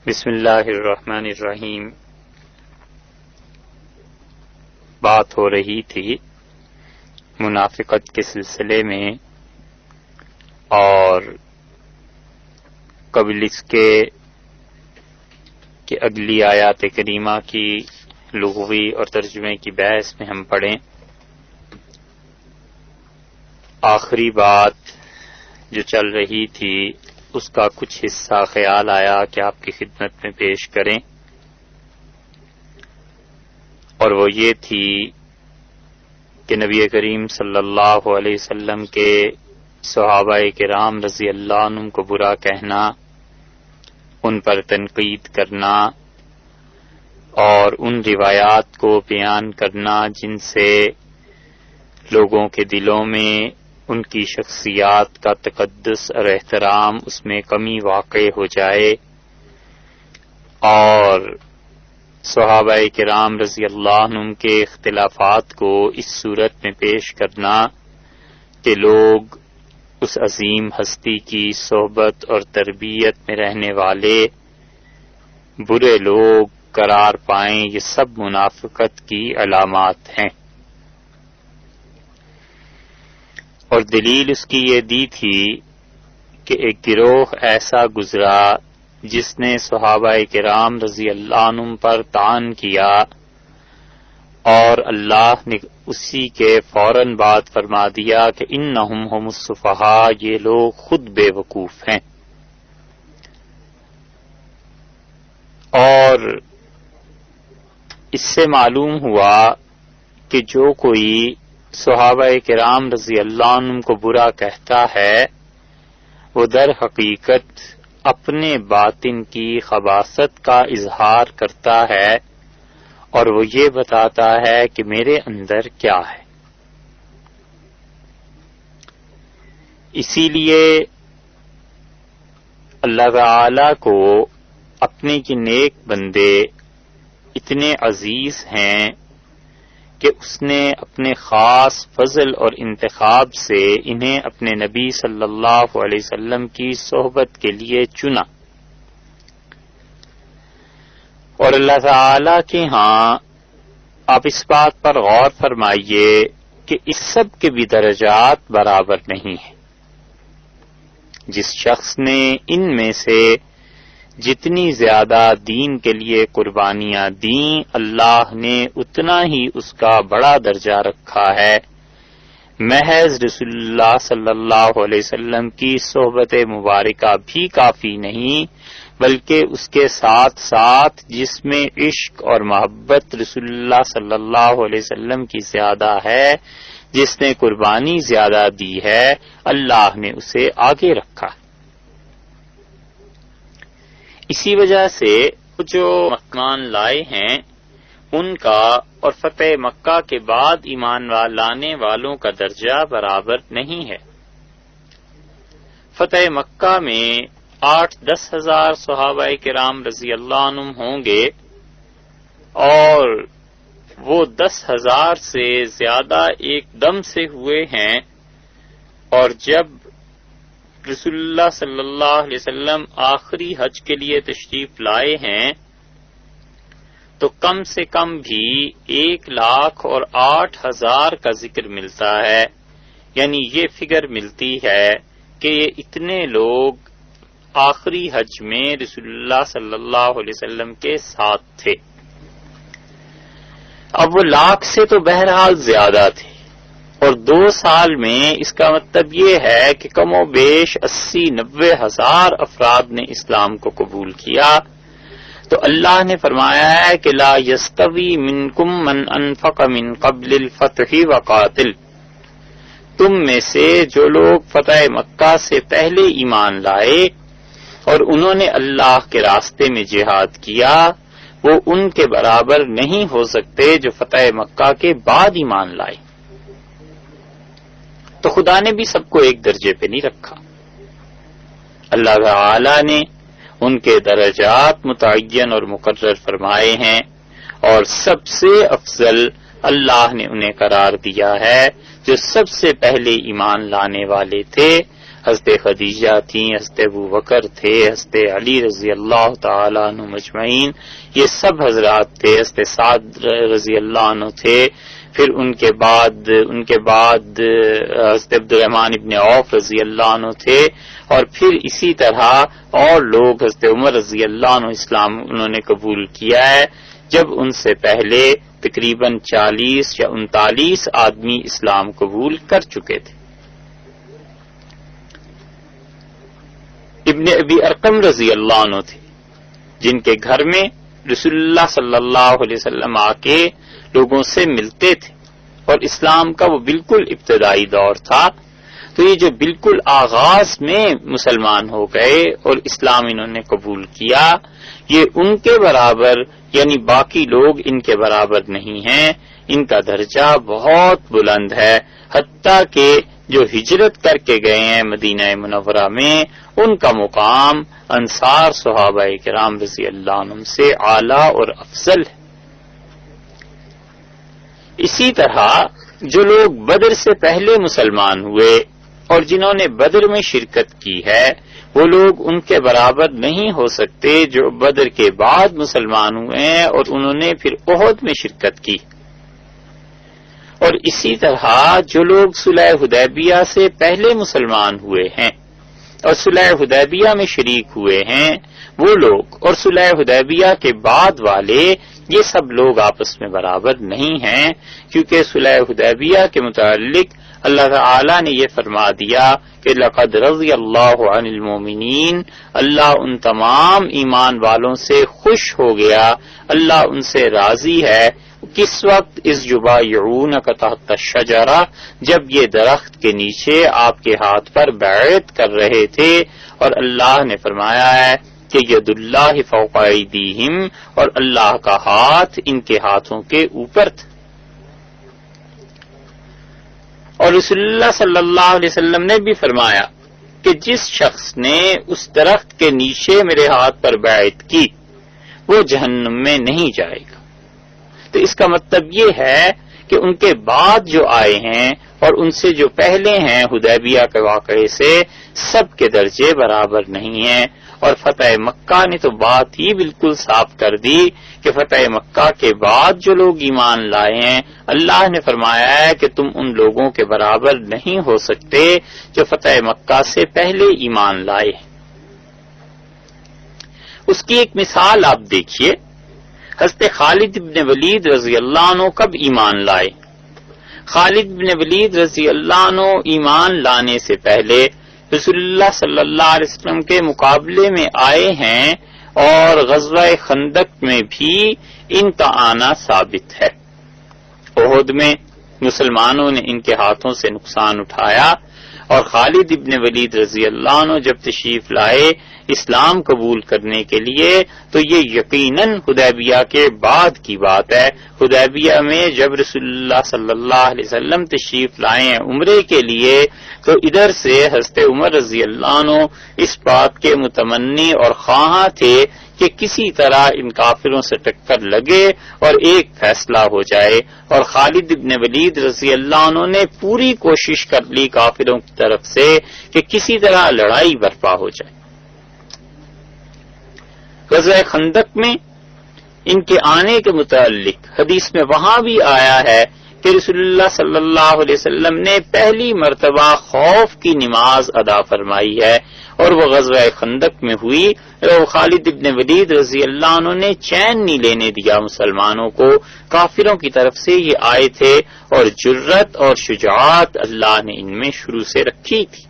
بسم اللہ الرحمن الرحیم۔ بات ہو رہی تھی منافقت کے سلسلے میں، اور قبل اس کے کہ اگلی آیات کریمہ کی لغوی اور ترجمے کی بحث میں ہم پڑھیں۔ آخری بات جو چل رہی تھی اس کا کچھ حصہ خیال آیا کہ آپ کی خدمت میں پیش کریں، اور وہ یہ تھی کہ نبی کریم صلی اللہ علیہ وسلم کے صحابہ کرام رضی اللہ عنہم کو برا کہنا، ان پر تنقید کرنا اور ان روایات کو بیان کرنا جن سے لوگوں کے دلوں میں ان کی شخصیات کا تقدس اور احترام اس میں کمی واقع ہو جائے، اور صحابہ کرام رضی اللہ عنہم کے اختلافات کو اس صورت میں پیش کرنا کہ لوگ اس عظیم ہستی کی صحبت اور تربیت میں رہنے والے برے لوگ قرار پائیں، یہ سب منافقت کی علامات ہیں۔ اور دلیل اس کی یہ دی تھی کہ ایک گروہ ایسا گزرا جس نے صحابہ کرام رضی اللہ عنہم پر طعن کیا، اور اللہ نے اسی کے فوراً بعد فرما دیا کہ انہم ہم السفہاء، یہ لوگ خود بے وقوف ہیں۔ اور اس سے معلوم ہوا کہ جو کوئی صحابہ کرام رضی اللہ عنہم کو برا کہتا ہے وہ در حقیقت اپنے باطن کی خباثت کا اظہار کرتا ہے، اور وہ یہ بتاتا ہے کہ میرے اندر کیا ہے۔ اسی لیے اللہ تعالی کو اپنے کی نیک بندے اتنے عزیز ہیں کہ اس نے اپنے خاص فضل اور انتخاب سے انہیں اپنے نبی صلی اللہ علیہ وسلم کی صحبت کے لیے چنا، اور اللہ تعالی کے ہاں آپ اس بات پر غور فرمائیے کہ اس سب کے بھی درجات برابر نہیں ہیں۔ جس شخص نے ان میں سے جتنی زیادہ دین کے لیے قربانیاں دیں، اللہ نے اتنا ہی اس کا بڑا درجہ رکھا ہے۔ محض رسول اللہ صلی اللہ علیہ وسلم کی صحبت مبارکہ بھی کافی نہیں، بلکہ اس کے ساتھ ساتھ جس میں عشق اور محبت رسول اللہ صلی اللہ علیہ وسلم کی زیادہ ہے، جس نے قربانی زیادہ دی ہے، اللہ نے اسے آگے رکھا۔ اسی وجہ سے جو ایمان لائے ہیں ان کا اور فتح مکہ کے بعد ایمان لانے والوں کا درجہ برابر نہیں ہے۔ فتح مکہ میں 8-10 ہزار صحابہ کرام رضی اللہ عنہم ہوں گے، اور وہ 10,000 سے زیادہ ایک دم سے ہوئے ہیں، اور جب رسول اللہ صلی اللہ علیہ وسلم آخری حج کے لیے تشریف لائے ہیں تو کم سے کم بھی 1,08,000 کا ذکر ملتا ہے، یعنی یہ فگر ملتی ہے کہ یہ اتنے لوگ آخری حج میں رسول اللہ صلی اللہ علیہ وسلم کے ساتھ تھے۔ اب وہ لاکھ سے تو بہرحال زیادہ تھے، اور 2 سال میں اس کا مطلب یہ ہے کہ کم و بیش 80-90 ہزار افراد نے اسلام کو قبول کیا۔ تو اللہ نے فرمایا ہے کہ لا یستوی منکم من انفق من قبل الفتح وقاتل، تم میں سے جو لوگ فتح مکہ سے پہلے ایمان لائے اور انہوں نے اللہ کے راستے میں جہاد کیا، وہ ان کے برابر نہیں ہو سکتے جو فتح مکہ کے بعد ایمان لائے۔ تو خدا نے بھی سب کو ایک درجے پہ نہیں رکھا، اللہ تعالی نے ان کے درجات متعین اور مقرر فرمائے ہیں، اور سب سے افضل اللہ نے انہیں قرار دیا ہے جو سب سے پہلے ایمان لانے والے تھے، حضرت خدیجہ تھیں، حضرت ابوبکر تھے، حضرت علی رضی اللہ تعالیٰ عنہ مجمعین، یہ سب حضرات تھے، حضرت سعد رضی اللہ عنہ تھے، پھر ان کے بعد حضرت عبد الرحمن ابن عوف رضی اللہ عنہ تھے، اور پھر اسی طرح اور لوگ، حضرت عمر رضی اللہ عنہ اسلام انہوں نے قبول کیا ہے، جب ان سے پہلے تقریباً 40 یا 39 آدمی اسلام قبول کر چکے تھے۔ ابن ابی ارقم رضی اللہ عنہ تھے، جن کے گھر میں رسول اللہ صلی اللہ علیہ وسلم آ کے لوگوں سے ملتے تھے، اور اسلام کا وہ بالکل ابتدائی دور تھا، تو یہ جو بالکل آغاز میں مسلمان ہو گئے اور اسلام انہوں نے قبول کیا، یہ ان کے برابر یعنی باقی لوگ ان کے برابر نہیں ہیں، ان کا درجہ بہت بلند ہے، حتیٰ کہ جو ہجرت کر کے گئے ہیں مدینہ منورہ میں، ان کا مقام انصار صحابہ کرام رضی اللہ عنہم سے اعلیٰ اور افضل ہے۔ اسی طرح جو لوگ بدر سے پہلے مسلمان ہوئے اور جنہوں نے بدر میں شرکت کی ہے، وہ لوگ ان کے برابر نہیں ہو سکتے جو بدر کے بعد مسلمان ہوئے ہیں اور انہوں نے پھر احد میں شرکت کی۔ اور اسی طرح جو لوگ صلح حدیبیہ سے پہلے مسلمان ہوئے ہیں اور صلح حدیبیہ میں شریک ہوئے ہیں، وہ لوگ اور صلح حدیبیہ کے بعد والے، یہ سب لوگ آپس میں برابر نہیں ہیں، کیونکہ صلح حدیبیہ کے متعلق اللہ تعالی نے یہ فرما دیا کہ لقد رضی اللہ عن المومنین، اللہ ان تمام ایمان والوں سے خوش ہو گیا، اللہ ان سے راضی ہے۔ کس وقت؟ اس یبایعونک تحت الشجرہ، جب یہ درخت کے نیچے آپ کے ہاتھ پر بیعت کر رہے تھے، اور اللہ نے فرمایا ہے کہ ید اللہ فوق ایدیہم، اور اللہ کا ہاتھ ان کے ہاتھوں کے اوپر تھا۔ اور رسول اللہ صلی اللہ علیہ وسلم نے بھی فرمایا کہ جس شخص نے اس درخت کے نیچے میرے ہاتھ پر بیعت کی، وہ جہنم میں نہیں جائے گا۔ تو اس کا مطلب یہ ہے کہ ان کے بعد جو آئے ہیں اور ان سے جو پہلے ہیں حدیبیہ کے واقعے سے، سب کے درجے برابر نہیں ہیں۔ اور فتح مکہ نے تو بات ہی بالکل صاف کر دی کہ فتح مکہ کے بعد جو لوگ ایمان لائے ہیں، اللہ نے فرمایا ہے کہ تم ان لوگوں کے برابر نہیں ہو سکتے جو فتح مکہ سے پہلے ایمان لائے۔ اس کی ایک مثال آپ دیکھیے، حضرت خالد بن ولید رضی اللہ عنہ کب ایمان لائے؟ خالد بن ولید رضی اللہ عنہ ایمان لانے سے پہلے رسول اللہ صلی اللہ علیہ وسلم کے مقابلے میں آئے ہیں، اور غزوہ خندق میں بھی ان کا آنا ثابت ہے۔ احد میں مسلمانوں نے ان کے ہاتھوں سے نقصان اٹھایا، اور خالد ابن ولید رضی اللہ عنہ جب تشریف لائے اسلام قبول کرنے کے لیے، تو یہ یقیناً حدیبیہ کے بعد کی بات ہے۔ حدیبیہ میں جب رسول اللہ صلی اللہ علیہ وسلم تشریف لائے ہیں عمرے کے لیے، تو ادھر سے حضرت عمر رضی اللہ عنہ اس بات کے متمنی اور خواہاں تھے کہ کسی طرح ان کافروں سے ٹکر لگے اور ایک فیصلہ ہو جائے، اور خالد ابن ولید رضی اللہ عنہ نے پوری کوشش کر لی کافروں کی طرف سے کہ کسی طرح لڑائی برپا ہو جائے۔ غزوہ خندق میں ان کے آنے کے متعلق حدیث میں وہاں بھی آیا ہے کہ رسول اللہ صلی اللہ علیہ وسلم نے پہلی مرتبہ خوف کی نماز ادا فرمائی ہے، اور وہ غزوہ خندق میں ہوئی۔ اور خالد ابن ولید رضی اللہ عنہ نے چین نہیں لینے دیا مسلمانوں کو، کافروں کی طرف سے یہ آئے تھے، اور جرت اور شجاعت اللہ نے ان میں شروع سے رکھی تھی۔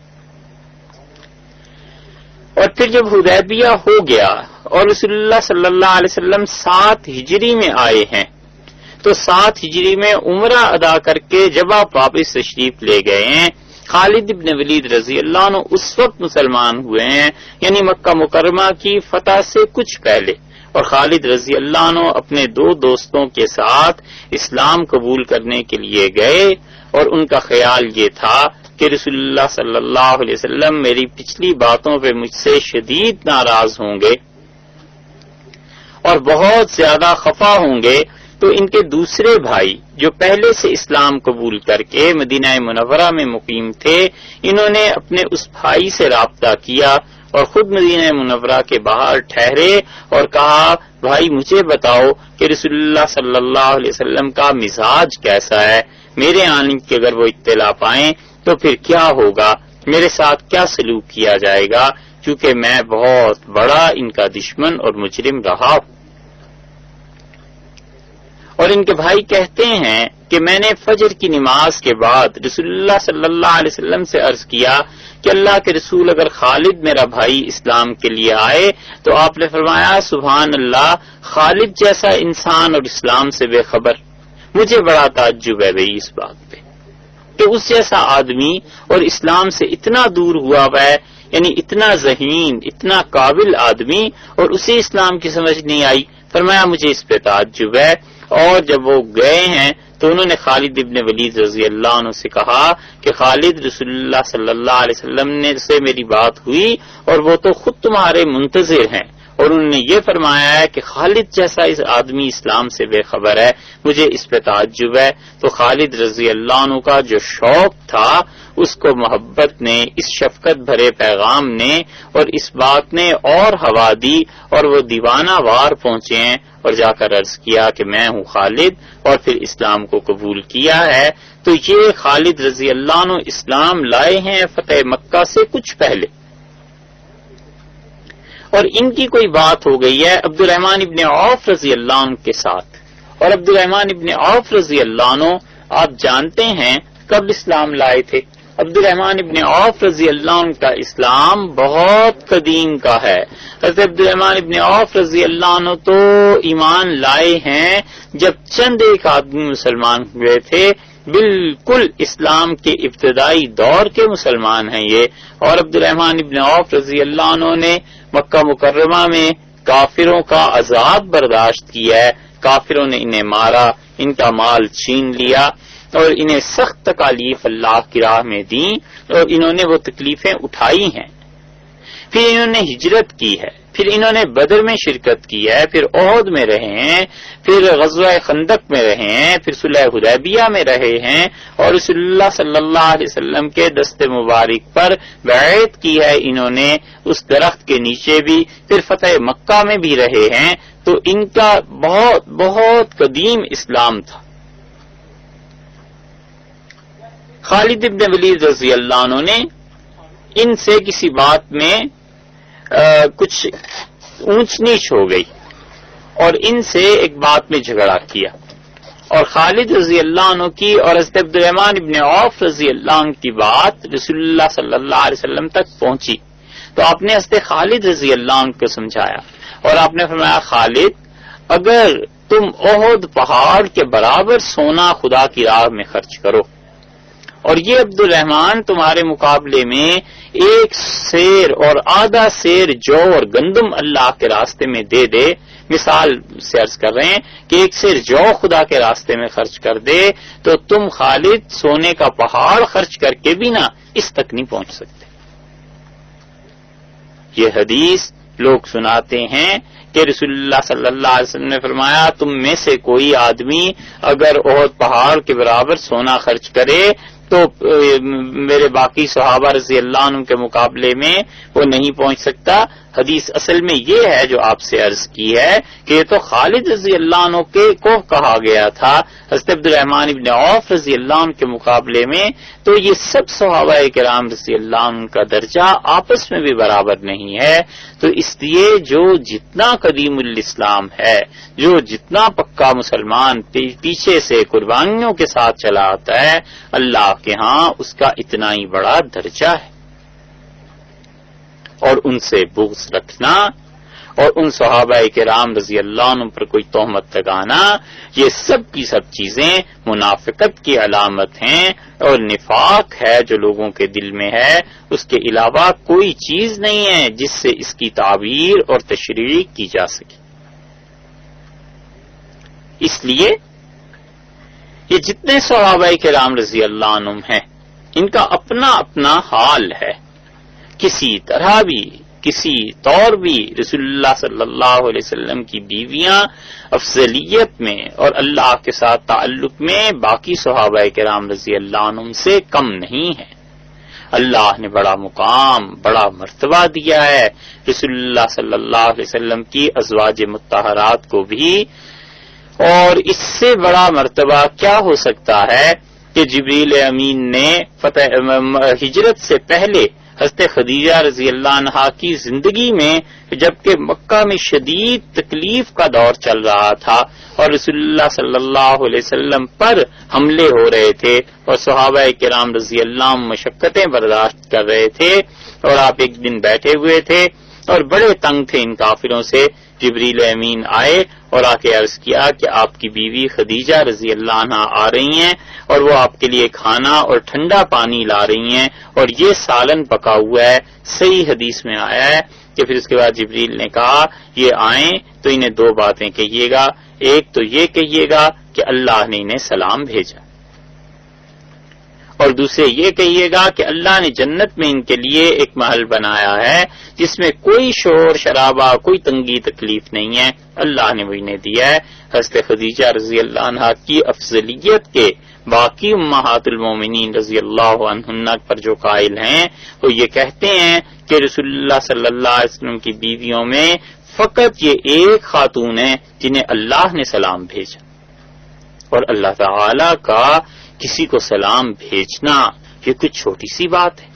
اور پھر جب حدیبیہ ہو گیا اور رسول اللہ صلی اللہ علیہ وسلم 7 ہجری میں آئے ہیں، تو 7 ہجری میں عمرہ ادا کر کے جب آپ واپس تشریف لے گئے ہیں، خالد ابن ولید رضی اللہ عنہ اس وقت مسلمان ہوئے ہیں، یعنی مکہ مکرمہ کی فتح سے کچھ پہلے، اور خالد رضی اللہ عنہ اپنے 2 دوستوں کے ساتھ اسلام قبول کرنے کے لیے گئے، اور ان کا خیال یہ تھا کہ رسول اللہ صلی اللہ علیہ وسلم میری پچھلی باتوں پہ مجھ سے شدید ناراض ہوں گے اور بہت زیادہ خفا ہوں گے، تو ان کے دوسرے بھائی جو پہلے سے اسلام قبول کر کے مدینہ منورہ میں مقیم تھے، انہوں نے اپنے اس بھائی سے رابطہ کیا اور خود مدینہ منورہ کے باہر ٹھہرے اور کہا بھائی مجھے بتاؤ کہ رسول اللہ صلی اللہ علیہ وسلم کا مزاج کیسا ہے، میرے آنے کی اگر وہ اطلاع پائیں تو پھر کیا ہوگا، میرے ساتھ کیا سلوک کیا جائے گا، کیونکہ میں بہت بڑا ان کا دشمن اور مجرم رہا ہوں۔ اور ان کے بھائی کہتے ہیں کہ میں نے فجر کی نماز کے بعد رسول اللہ صلی اللہ علیہ وسلم سے عرض کیا کہ اللہ کے رسول اگر خالد میرا بھائی اسلام کے لیے آئے تو آپ نے فرمایا سبحان اللہ، خالد جیسا انسان اور اسلام سے بے خبر۔ مجھے بڑا تعجب ہے بھائی اس بات پہ کہ اس جیسا آدمی اور اسلام سے اتنا دور ہوا ہوا ہے، یعنی اتنا ذہین، اتنا قابل آدمی، اور اسے اسلام کی سمجھ نہیں آئی۔ فرمایا مجھے اس پہ تعجب ہے۔ اور جب وہ گئے ہیں تو انہوں نے خالد ابن ولید رضی اللہ عنہ سے کہا کہ خالد رسول اللہ صلی اللہ علیہ وسلم نے سے میری بات ہوئی اور وہ تو خود تمہارے منتظر ہیں، اور انہوں نے یہ فرمایا ہے کہ خالد جیسا اس آدمی اسلام سے بے خبر ہے، مجھے اس پہ تعجب ہے۔ تو خالد رضی اللہ عنہ کا جو شوق تھا اس کو محبت نے، اس شفقت بھرے پیغام نے اور اس بات نے اور ہوا دی، اور وہ دیوانہ وار پہنچے ہیں اور جا کر عرض کیا کہ میں ہوں خالد، اور پھر اسلام کو قبول کیا ہے۔ تو یہ خالد رضی اللہ عنہ اسلام لائے ہیں فتح مکہ سے کچھ پہلے، اور ان کی کوئی بات ہو گئی ہے عبد الرحمن ابن عوف رضی اللہ عنہ کے ساتھ، اور عبد الرحمن ابن عوف رضی اللہ عنہ آپ جانتے ہیں کب اسلام لائے تھے۔ عبد الرحمن ابن عوف رضی اللہ عنہ کا اسلام بہت قدیم کا ہے۔ حضرت عبد الرحمن ابن عوف رضی اللہ عنہ تو ایمان لائے ہیں جب چند ایک آدمی مسلمان ہوئے تھے، بالکل اسلام کے ابتدائی دور کے مسلمان ہیں یہ۔ اور عبد الرحمن ابن عوف رضی اللہ عنہ نے مکہ مکرمہ میں کافروں کا عذاب برداشت کیا ہے، کافروں نے انہیں مارا، ان کا مال چھین لیا اور انہیں سخت تکالیف اللہ کی راہ میں دیں، اور انہوں نے وہ تکلیفیں اٹھائی ہیں۔ پھر انہوں نے ہجرت کی ہے، پھر انہوں نے بدر میں شرکت کی ہے، پھر احد میں رہے ہیں، پھر غزوہ خندق میں رہے ہیں، پھر صلح حدیبیہ میں رہے ہیں، اور رسول اللہ صلی اللہ علیہ وسلم کے دست مبارک پر بیعت کی ہے انہوں نے اس درخت کے نیچے بھی، پھر فتح مکہ میں بھی رہے ہیں۔ تو ان کا بہت بہت قدیم اسلام تھا۔ خالد ابن ولید رضی اللہ عنہ نے ان سے کسی بات میں کچھ اونچ نیچ ہو گئی اور ان سے ایک بات میں جھگڑا کیا، اور خالد رضی اللہ عنہ کی اور حضرت عبد الرحمن ابن عوف رضی اللہ عنہ کی بات رسول اللہ صلی اللہ علیہ وسلم تک پہنچی۔ تو آپ نے حضرت خالد رضی اللہ عنہ کو سمجھایا اور آپ نے فرمایا خالد اگر تم احد پہاڑ کے برابر سونا خدا کی راہ میں خرچ کرو اور یہ عبد الرحمن تمہارے مقابلے میں ایک سیر اور آدھا سیر جو اور گندم اللہ کے راستے میں دے دے، مثال سے عرض کر رہے ہیں کہ ایک سیر جو خدا کے راستے میں خرچ کر دے، تو تم خالد سونے کا پہاڑ خرچ کر کے بھی نہ اس تک نہیں پہنچ سکتے۔ یہ حدیث لوگ سناتے ہیں کہ رسول اللہ صلی اللہ علیہ وسلم نے فرمایا تم میں سے کوئی آدمی اگر احد پہاڑ کے برابر سونا خرچ کرے تو میرے باقی صحابہ رضی اللہ عنہ کے مقابلے میں وہ نہیں پہنچ سکتا۔ حدیث اصل میں یہ ہے جو آپ سے عرض کی ہے کہ یہ تو خالد رضی اللہ عنہ کو کہا گیا تھا، حضرت عبد الرحمن ابن عوف رضی اللہ عنہ کے مقابلے میں تو یہ سب صحابہ کرام رضی اللہ عنہ کا درجہ آپس میں بھی برابر نہیں ہے۔ تو اس لیے جو جتنا قدیم الاسلام ہے، جو جتنا پکا مسلمان پیچھے سے قربانیوں کے ساتھ چلا آتا ہے، اللہ کے ہاں اس کا اتنا ہی بڑا درجہ ہے۔ اور ان سے بغض رکھنا اور ان صحابہ کرام رضی اللہ عنہ پر کوئی تہمت لگانا، یہ سب کی سب چیزیں منافقت کی علامت ہیں اور نفاق ہے جو لوگوں کے دل میں ہے، اس کے علاوہ کوئی چیز نہیں ہے جس سے اس کی تعبیر اور تشریح کی جا سکے۔ اس لیے یہ جتنے صحابہ کرام رضی اللہ عنہ ہیں ان کا اپنا اپنا حال ہے، کسی طرح بھی کسی طور بھی رسول اللہ صلی اللہ علیہ وسلم کی بیویاں افضلیت میں اور اللہ کے ساتھ تعلق میں باقی صحابہ کرام رضی اللہ عنہم سے کم نہیں ہیں۔ اللہ نے بڑا مقام، بڑا مرتبہ دیا ہے رسول اللہ صلی اللہ علیہ وسلم کی ازواج مطہرات کو بھی، اور اس سے بڑا مرتبہ کیا ہو سکتا ہے کہ جبریل امین نے ہجرت سے پہلے حضرت خدیجہ رضی اللہ عنہا کی زندگی میں، جبکہ مکہ میں شدید تکلیف کا دور چل رہا تھا اور رسول اللہ صلی اللہ علیہ وسلم پر حملے ہو رہے تھے اور صحابہ کرام رضی اللہ عنہم مشقتیں برداشت کر رہے تھے، اور آپ ایک دن بیٹھے ہوئے تھے اور بڑے تنگ تھے ان کافروں سے، جبریل امین آئے اور آ کے عرض کیا کہ آپ کی بیوی خدیجہ رضی اللہ عنہا آ رہی ہیں اور وہ آپ کے لیے کھانا اور ٹھنڈا پانی لا رہی ہیں اور یہ سالن پکا ہوا ہے۔ صحیح حدیث میں آیا ہے کہ پھر اس کے بعد جبریل نے کہا یہ آئیں تو انہیں دو باتیں کہیے گا، ایک تو یہ کہیے گا کہ اللہ نے انہیں سلام بھیجا، اور دوسرے یہ کہیے گا کہ اللہ نے جنت میں ان کے لیے ایک محل بنایا ہے جس میں کوئی شور شرابہ، کوئی تنگی تکلیف نہیں ہے، اللہ نے وہ انہیں دیا ہے۔ حضرت خدیجہ رضی اللہ عنہا کی افضلیت کے باقی امہات المومنین رضی اللہ عنہن پر جو قائل ہیں وہ یہ کہتے ہیں کہ رسول اللہ صلی اللہ علیہ وسلم کی بیویوں میں فقط یہ ایک خاتون ہے جنہیں اللہ نے سلام بھیجا، اور اللہ تعالی کا کسی کو سلام بھیجنا یہ کچھ چھوٹی سی بات ہے۔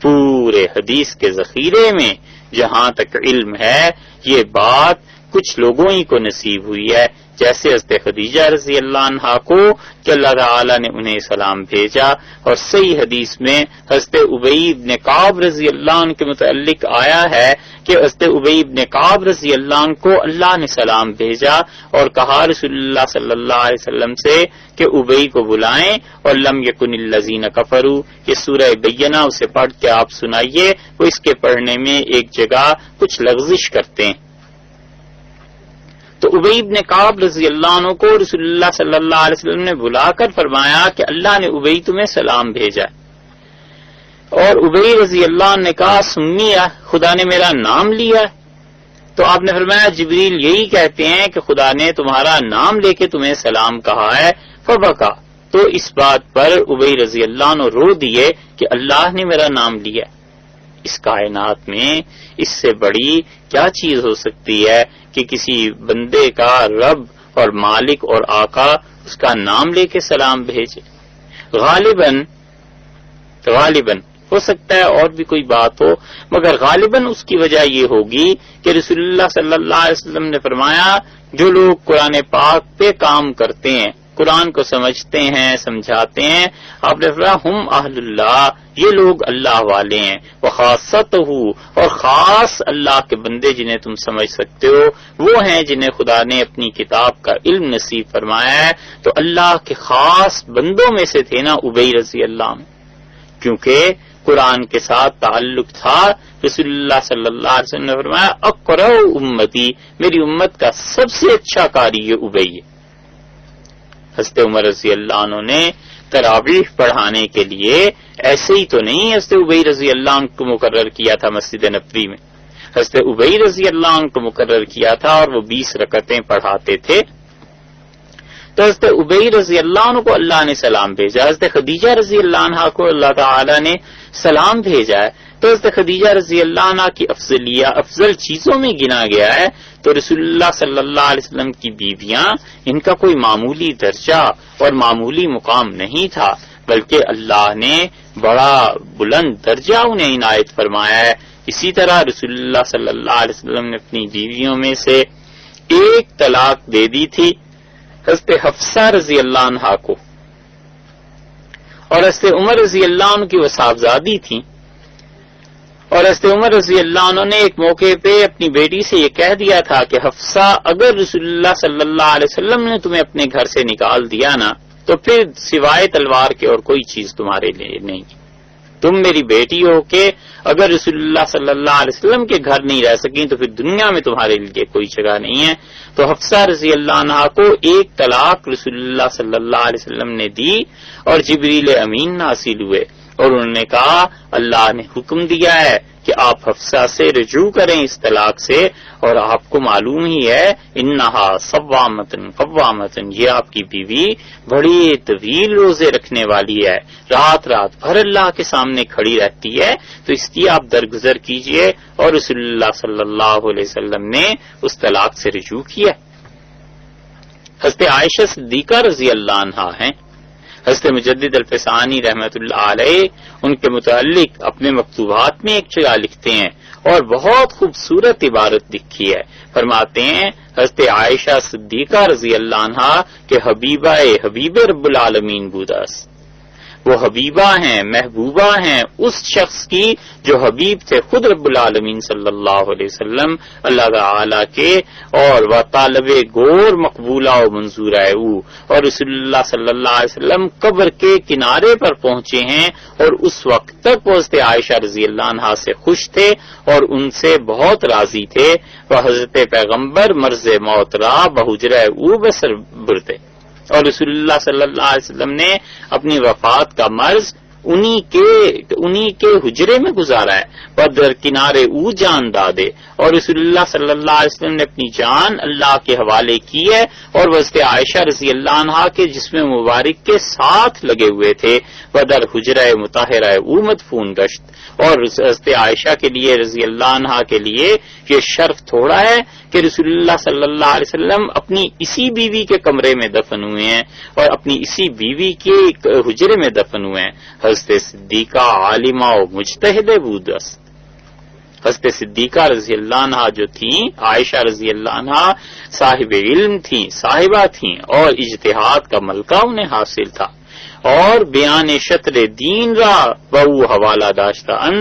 پورے حدیث کے ذخیرے میں جہاں تک علم ہے یہ بات کچھ لوگوں ہی کو نصیب ہوئی ہے، جیسے حضرت خدیجہ رضی اللہ عنہا کو کہ اللہ تعالی نے انہیں سلام بھیجا، اور صحیح حدیث میں حضرت ابی بن کعب رضی اللہ عنہ کے متعلق آیا ہے کہ حضرت ابی بن کعب رضی اللہ عنہ کو اللہ نے سلام بھیجا اور کہا رسول اللہ صلی اللہ علیہ وسلم سے کہ ابی کو بلائیں، اور لم یکن الذین کفروا، یہ سورہ بینہ اسے پڑھ کے آپ سنائیے، وہ اس کے پڑھنے میں ایک جگہ کچھ لغزش کرتے ہیں۔ تو ابی بن کعب رضی اللہ عنہ کو رسول اللہ صلی اللہ علیہ وسلم نے بلا کر فرمایا کہ اللہ نے ابی تمہیں سلام بھیجا، اور ابی رضی اللہ عنہ نے کہا سمیہ، خدا نے میرا نام لیا، تو آپ نے فرمایا جبریل یہی کہتے ہیں کہ خدا نے تمہارا نام لے کے تمہیں سلام کہا ہے، فبکا، تو اس بات پر ابی رضی اللہ عنہ رو دیے کہ اللہ نے میرا نام لیا۔ اس کائنات میں اس سے بڑی کیا چیز ہو سکتی ہے کہ کسی بندے کا رب اور مالک اور آقا اس کا نام لے کے سلام بھیجے۔ غالباً ہو سکتا ہے اور بھی کوئی بات ہو، مگر غالباً اس کی وجہ یہ ہوگی کہ رسول اللہ صلی اللہ علیہ وسلم نے فرمایا جو لوگ قرآن پاک پہ کام کرتے ہیں، قرآن کو سمجھتے ہیں، سمجھاتے ہیں، آپ نے فرمایا ہم اہل اللہ، یہ لوگ اللہ والے ہیں، وخاصتہ، اور خاص اللہ کے بندے جنہیں تم سمجھ سکتے ہو وہ ہیں جنہیں خدا نے اپنی کتاب کا علم نصیب فرمایا ہے۔ تو اللہ کے خاص بندوں میں سے تھے نا ابی رضی اللہ عنہ، کیونکہ قرآن کے ساتھ تعلق تھا۔ رسول اللہ صلی اللہ علیہ وسلم نے فرمایا اقرأ امتی، میری امت کا سب سے اچھا قاری یہ ابی ہے۔ حضرت عمر رضی اللہ عنہ نے تراویح پڑھانے کے لیے ایسے ہی تو نہیں حضرت ابی رضی اللہ عنہ کو مقرر کیا تھا مسجد نبوی میں، حضرت ابی رضی اللہ عنہ کو مقرر کیا تھا اور وہ 20 رکعتیں پڑھاتے تھے۔ تو حضرت ابی رضی اللہ عنہ کو اللہ نے سلام بھیجا، حضرت خدیجہ رضی اللہ عنہ کو اللہ تعالی نے سلام بھیجا ہے۔ تو حضرت خدیجہ رضی اللہ عنہ کی افضل چیزوں میں گنا گیا ہے، تو رسول اللہ صلی اللہ علیہ وسلم کی بیویاں ان کا کوئی معمولی درجہ اور معمولی مقام نہیں تھا، بلکہ اللہ نے بڑا بلند درجہ انہیں عنایت فرمایا ہے۔ اسی طرح رسول اللہ صلی اللہ علیہ وسلم نے اپنی بیویوں میں سے ایک طلاق دے دی تھی حضرت حفصہ رضی اللہ عنہا کو، اور حضرت عمر رضی اللہ عنہ کی وہ صاحبزادی تھیں، اور حضرت عمر رضی اللہ عنہ نے ایک موقع پہ اپنی بیٹی سے یہ کہہ دیا تھا کہ حفصہ اگر رسول اللہ صلی اللہ علیہ وسلم نے تمہیں اپنے گھر سے نکال دیا نا تو پھر سوائے تلوار کے اور کوئی چیز تمہارے لیے نہیں، تم میری بیٹی ہو کے اگر رسول اللہ صلی اللہ علیہ وسلم کے گھر نہیں رہ سکیں تو پھر دنیا میں تمہارے لیے کوئی جگہ نہیں ہے۔ تو حفصہ رضی اللہ عنہا کو ایک طلاق رسول اللہ صلی اللہ علیہ وسلم نے دی اور جبریل امین نازل ہوئے اور انہوں نے کہا اللہ نے حکم دیا ہے کہ آپ حفصہ سے رجوع کریں اس طلاق سے، اور آپ کو معلوم ہی ہے انہا صوامتن قوامتن، یہ آپ کی بیوی بڑی طویل روزے رکھنے والی ہے، رات رات بھر اللہ کے سامنے کھڑی رہتی ہے، تو اس کی آپ درگزر کیجئے۔ اور رسول اللہ صلی اللہ علیہ وسلم نے اس طلاق سے رجوع کیا۔ حضرت عائشہ صدیقہ رضی اللہ عنہا ہیں، حضرت مجدد الفسانی رحمت اللہ علیہ ان کے متعلق اپنے مکتوبات میں ایک جگہ لکھتے ہیں اور بہت خوبصورت عبارت لکھی ہے، فرماتے ہیں حضرت عائشہ صدیقہ رضی اللہ عنہا کہ حبیب رب العالمین بوداس، وہ حبیبہ ہیں، محبوبہ ہیں اس شخص کی جو حبیب تھے خود رب العالمین صلی اللہ علیہ وسلم اللہ تعالی کے، اور وہ طالب گور مقبولہ و منظورہ او، اور رسول اللہ صلی اللہ علیہ وسلم قبر کے کنارے پر پہنچے ہیں، اور اس وقت تک وہ حضرت عائشہ رضی اللہ عنہا سے خوش تھے اور ان سے بہت راضی تھے۔ وہ حضرت پیغمبر مرض موت را بحجرہ او بسر برتے، اور رسول اللہ صلی اللہ علیہ وسلم نے اپنی وفات کا مرض انہی کے حجرے میں گزارا ہے، وہ در کنارے او جان دادے، اور رسول اللہ صلی اللہ علیہ وسلم نے اپنی جان اللہ کے حوالے کی ہے، اور حضرت عائشہ رضی اللہ عنہا کے جسم مبارک کے ساتھ لگے ہوئے تھے، وہ در حجرہ مطہرہ او مدفون گشت۔ اور حضرت عائشہ کے لیے رضی اللہ عنہا کے لیے یہ شرف تھوڑا ہے کہ رسول اللہ صلی اللہ علیہ وسلم اپنی اسی بیوی کے کمرے میں دفن ہوئے ہیں اور اپنی اسی بیوی کے حجرے میں دفن ہوئے ہیں۔ حضرت صدیقہ عالمہ و مجتہد بودس، حضرت صدیقہ رضی اللہ عنہا جو تھیں، عائشہ رضی اللہ عنہا صاحب علم تھیں، صاحبہ تھیں، اور اجتہاد کا ملکہ انہیں حاصل تھا، اور بیان شطر دین را بہو حوالہ داشتہ ان،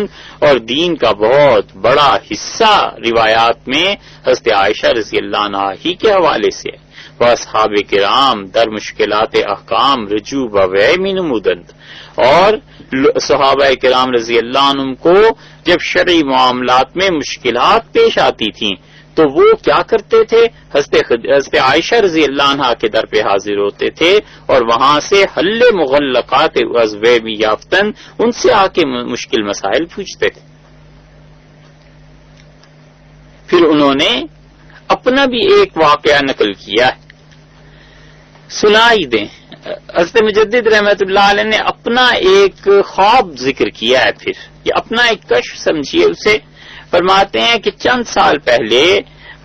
اور دین کا بہت بڑا حصہ روایات میں حضرت عائشہ رضی اللہ عنہا ہی کے حوالے سے ہے۔ واصحاب کرام در مشکلات احکام رجوع بویمین مدند، اور صحابہ کرام رضی اللہ عنہم کو جب شرعی معاملات میں مشکلات پیش آتی تھیں تو وہ کیا کرتے تھے؟ حضرت عائشہ رضی اللہ عنہا کے در پہ حاضر ہوتے تھے اور وہاں سے حل مغلقات ازویب یافتن ان سے آ کے مشکل مسائل پوچھتے تھے۔ پھر انہوں نے اپنا بھی ایک واقعہ نقل کیا ہے، سنائی دیں۔ حضرت مجدد رحمت اللہ علیہ نے اپنا ایک خواب ذکر کیا ہے، پھر یہ اپنا ایک کشف سمجھیے اسے۔ فرماتے ہیں کہ چند سال پہلے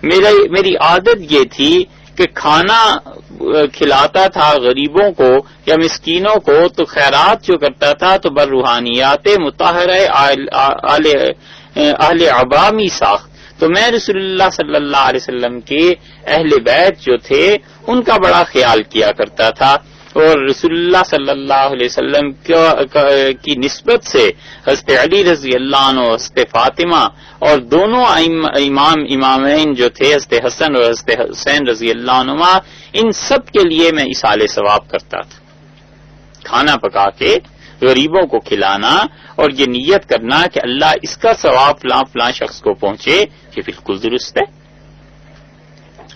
میری عادت یہ تھی کہ کھانا کھلاتا تھا غریبوں کو یا مسکینوں کو، تو خیرات جو کرتا تھا تو بر روحانیات مطہرہ اہل عبامی ساخت، تو میں رسول اللہ صلی اللہ علیہ وسلم کے اہل بیت جو تھے ان کا بڑا خیال کیا کرتا تھا، اور رسول اللہ صلی اللہ علیہ وسلم کی نسبت سے حضرت علی رضی اللہ عنہ، حضرت فاطمہ، اور دونوں امامین جو تھے حضرت حسن اور حضرت حسین رضی اللہ عنہما، ان سب کے لیے میں ایصال ثواب کرتا تھا، کھانا پکا کے غریبوں کو کھلانا اور یہ نیت کرنا کہ اللہ اس کا ثواب فلاں فلاں شخص کو پہنچے، یہ بالکل درست ہے۔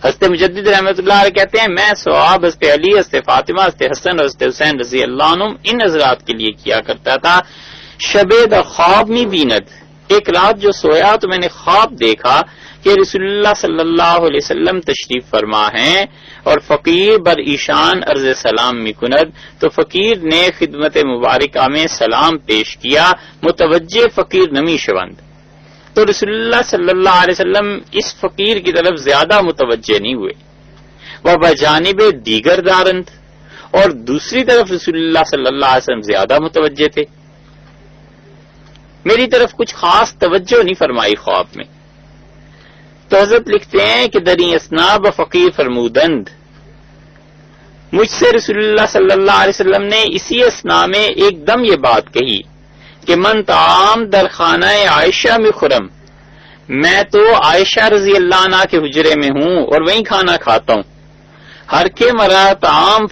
حضرت مجدد رحمت اللہ علیہ کہتے ہیں میں ثواب حضرت علی، حضرت فاطمہ، حضرت حسن اور حضرت حسین رضی اللہ عنہم ان حضرات کے لیے کیا کرتا تھا۔ شب دا خواب می بیند، ایک رات جو سویا تو میں نے خواب دیکھا کہ رسول اللہ صلی اللہ علیہ وسلم تشریف فرما ہیں اور فقیر بر ایشان عرض سلام می کند، تو فقیر نے خدمت مبارکہ میں سلام پیش کیا، متوجہ فقیر نمی شوند، تو رسول اللہ صلی اللہ علیہ وسلم اس فقیر کی طرف زیادہ متوجہ نہیں ہوئے، وہ بجانب دیگر دارند، اور دوسری طرف رسول اللہ صلی اللہ علیہ وسلم زیادہ متوجہ تھے، میری طرف کچھ خاص توجہ نہیں فرمائی خواب میں۔ تو حضرت لکھتے ہیں کہ دری اسناب فقیر فرمودند، مجھ سے رسول اللہ صلی اللہ علیہ وسلم نے اسی اسنا میں ایک دم یہ بات کہی کہ من طعام در خانہ عائشہ میں خرم، میں تو عائشہ رضی اللہ عنہ کے حجرے میں ہوں اور وہیں کھانا کھاتا ہوں، ہر کے مرا طعام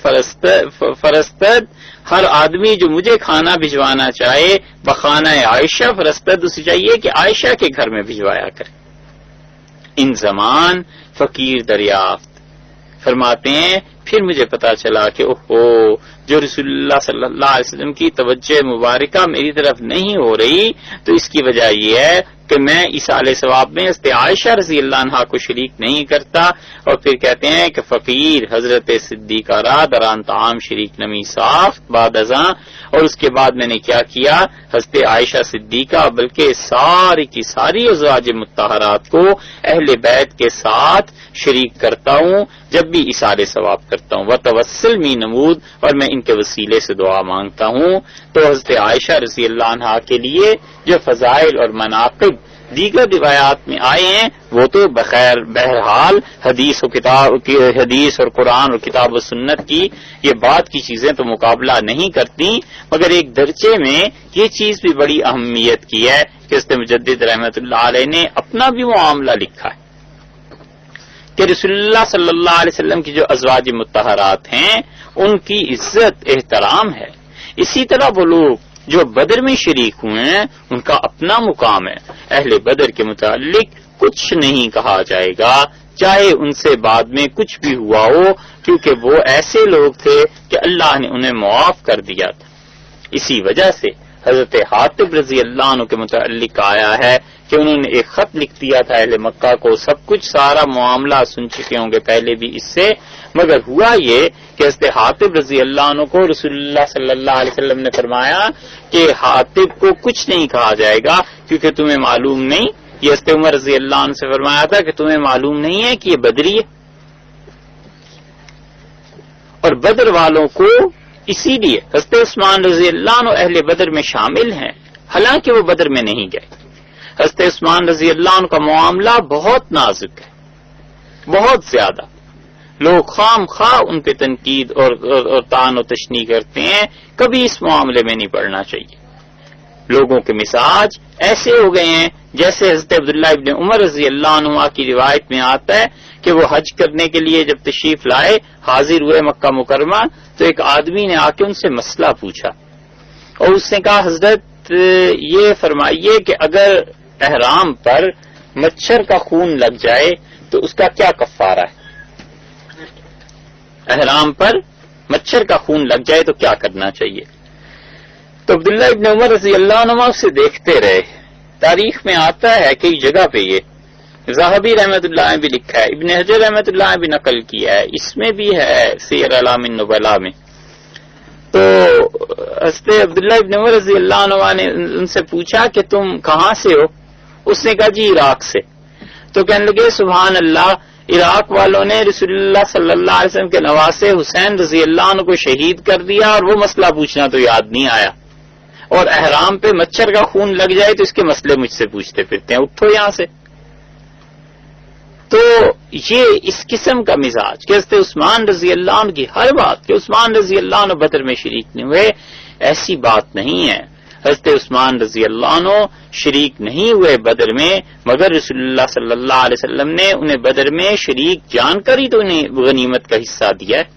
فرستد، ہر آدمی جو مجھے کھانا بھجوانا چاہے بخانہ عائشہ فرستد، اسے چاہیے کہ عائشہ کے گھر میں بھجوایا کرے۔ ان زمان فقیر دریافت، فرماتے ہیں پھر مجھے پتا چلا کہ اوہو، جو رسول اللہ صلی اللہ علیہ وسلم کی توجہ مبارکہ میری طرف نہیں ہو رہی تو اس کی وجہ یہ ہے کہ میں ایصال ثواب میں حضرت عائشہ رضی اللہ عنہا کو شریک نہیں کرتا، اور پھر کہتے ہیں کہ فقیر حضرت صدیقہ را دران طعام شریک نمی صاف بعد ازاں، اور اس کے بعد میں نے کیا کیا، حضرت عائشہ صدیقہ بلکہ ساری کی ساری ازواج مطہرات کو اہل بیت کے ساتھ شریک کرتا ہوں جب بھی ایصال ثواب کرتا ہوں، وتوسل می نمود، اور میں ان کے وسیلے سے دعا مانگتا ہوں۔ تو حضرت عائشہ رضی اللہ عنہا کے لیے جو فضائل اور مناقب دیگر روایات میں آئے ہیں وہ تو بخیر بہرحال حدیث اور قرآن اور کتاب و سنت کی یہ بات کی چیزیں تو مقابلہ نہیں کرتی، مگر ایک درجے میں یہ چیز بھی بڑی اہمیت کی ہے کہ حضرت مجدد رحمۃ اللہ علیہ نے اپنا بھی معاملہ لکھا ہے کہ رسول اللہ صلی اللہ علیہ وسلم کی جو ازواج مطہرات ہیں ان کی عزت احترام ہے، اسی طرح وہ لوگ جو بدر میں شریک ہوئے ہیں ان کا اپنا مقام ہے، اہل بدر کے متعلق کچھ نہیں کہا جائے گا چاہے ان سے بعد میں کچھ بھی ہوا ہو، کیونکہ وہ ایسے لوگ تھے کہ اللہ نے انہیں معاف کر دیا تھا۔ اسی وجہ سے حضرت حاطب رضی اللہ عنہ کے متعلق آیا ہے کہ انہوں نے ایک خط لکھ دیا تھا اہل مکہ کو، سب کچھ سارا معاملہ سن چکے ہوں گے پہلے بھی اس سے، مگر ہوا یہ کہ حضرت حاطب رضی اللہ عنہ کو رسول اللہ صلی اللہ علیہ وسلم نے فرمایا کہ حاطب کو کچھ نہیں کہا جائے گا کیونکہ تمہیں معلوم نہیں، یہ حضرت عمر رضی اللہ عنہ سے فرمایا تھا کہ تمہیں معلوم نہیں ہے کہ یہ بدری ہے، اور بدر والوں کو اسی لیے حضرت عثمان رضی اللہ عنہ اہل بدر میں شامل ہیں، حالانکہ وہ بدر میں نہیں گئے۔ حضرت عثمان رضی اللہ عنہ کا معاملہ بہت نازک ہے، بہت زیادہ، لوگ خام خواہ ان پہ تنقید اور طعن و تشنیع کرتے ہیں، کبھی اس معاملے میں نہیں پڑنا چاہیے۔ لوگوں کے مزاج ایسے ہو گئے ہیں جیسے حضرت عبداللہ ابن عمر رضی اللہ عنہ کی روایت میں آتا ہے کہ وہ حج کرنے کے لیے جب تشریف لائے حاضر ہوئے مکہ مکرمہ تو ایک آدمی نے آ کے ان سے مسئلہ پوچھا، اور اس نے کہا حضرت یہ فرمائیے کہ اگر احرام پر مچھر کا خون لگ جائے تو اس کا کیا کفارہ ہے؟ احرام پر مچھر کا خون لگ جائے تو کیا کرنا چاہیے؟ تو عبداللہ ابن عمر رضی اللہ عنہ اسے دیکھتے رہے۔ تاریخ میں آتا ہے کئی جگہ پہ یہ ذہبی رحمت اللہ نے بھی لکھا ہے، ابن حجر رحمت اللہ نے بھی نقل کیا ہے، اس میں بھی ہے سیر اعلام النبلاء میں۔ تو حضرت عبداللہ ابن عمر رضی اللہ عنہ نے ان سے پوچھا کہ تم کہاں سے ہو؟ اس نے کہا جی عراق سے۔ تو کہنے لگے سبحان اللہ، عراق والوں نے رسول اللہ صلی اللہ علیہ وسلم کے نواسے حسین رضی اللہ عنہ کو شہید کر دیا اور وہ مسئلہ پوچھنا تو یاد نہیں آیا، اور احرام پہ مچھر کا خون لگ جائے تو اس کے مسئلے مجھ سے پوچھتے پھرتے ہیں، اٹھو یہاں سے۔ تو یہ اس قسم کا مزاج کہ حضرت عثمان رضی اللہ عنہ کی ہر بات کہ عثمان رضی اللہ عنہ بدر میں شریک نہیں ہوئے، ایسی بات نہیں ہے۔ حضرت عثمان رضی اللہ عنہ شریک نہیں ہوئے بدر میں، مگر رسول اللہ صلی اللہ علیہ وسلم نے انہیں بدر میں شریک جان کر ہی تو انہیں غنیمت کا حصہ دیا ہے۔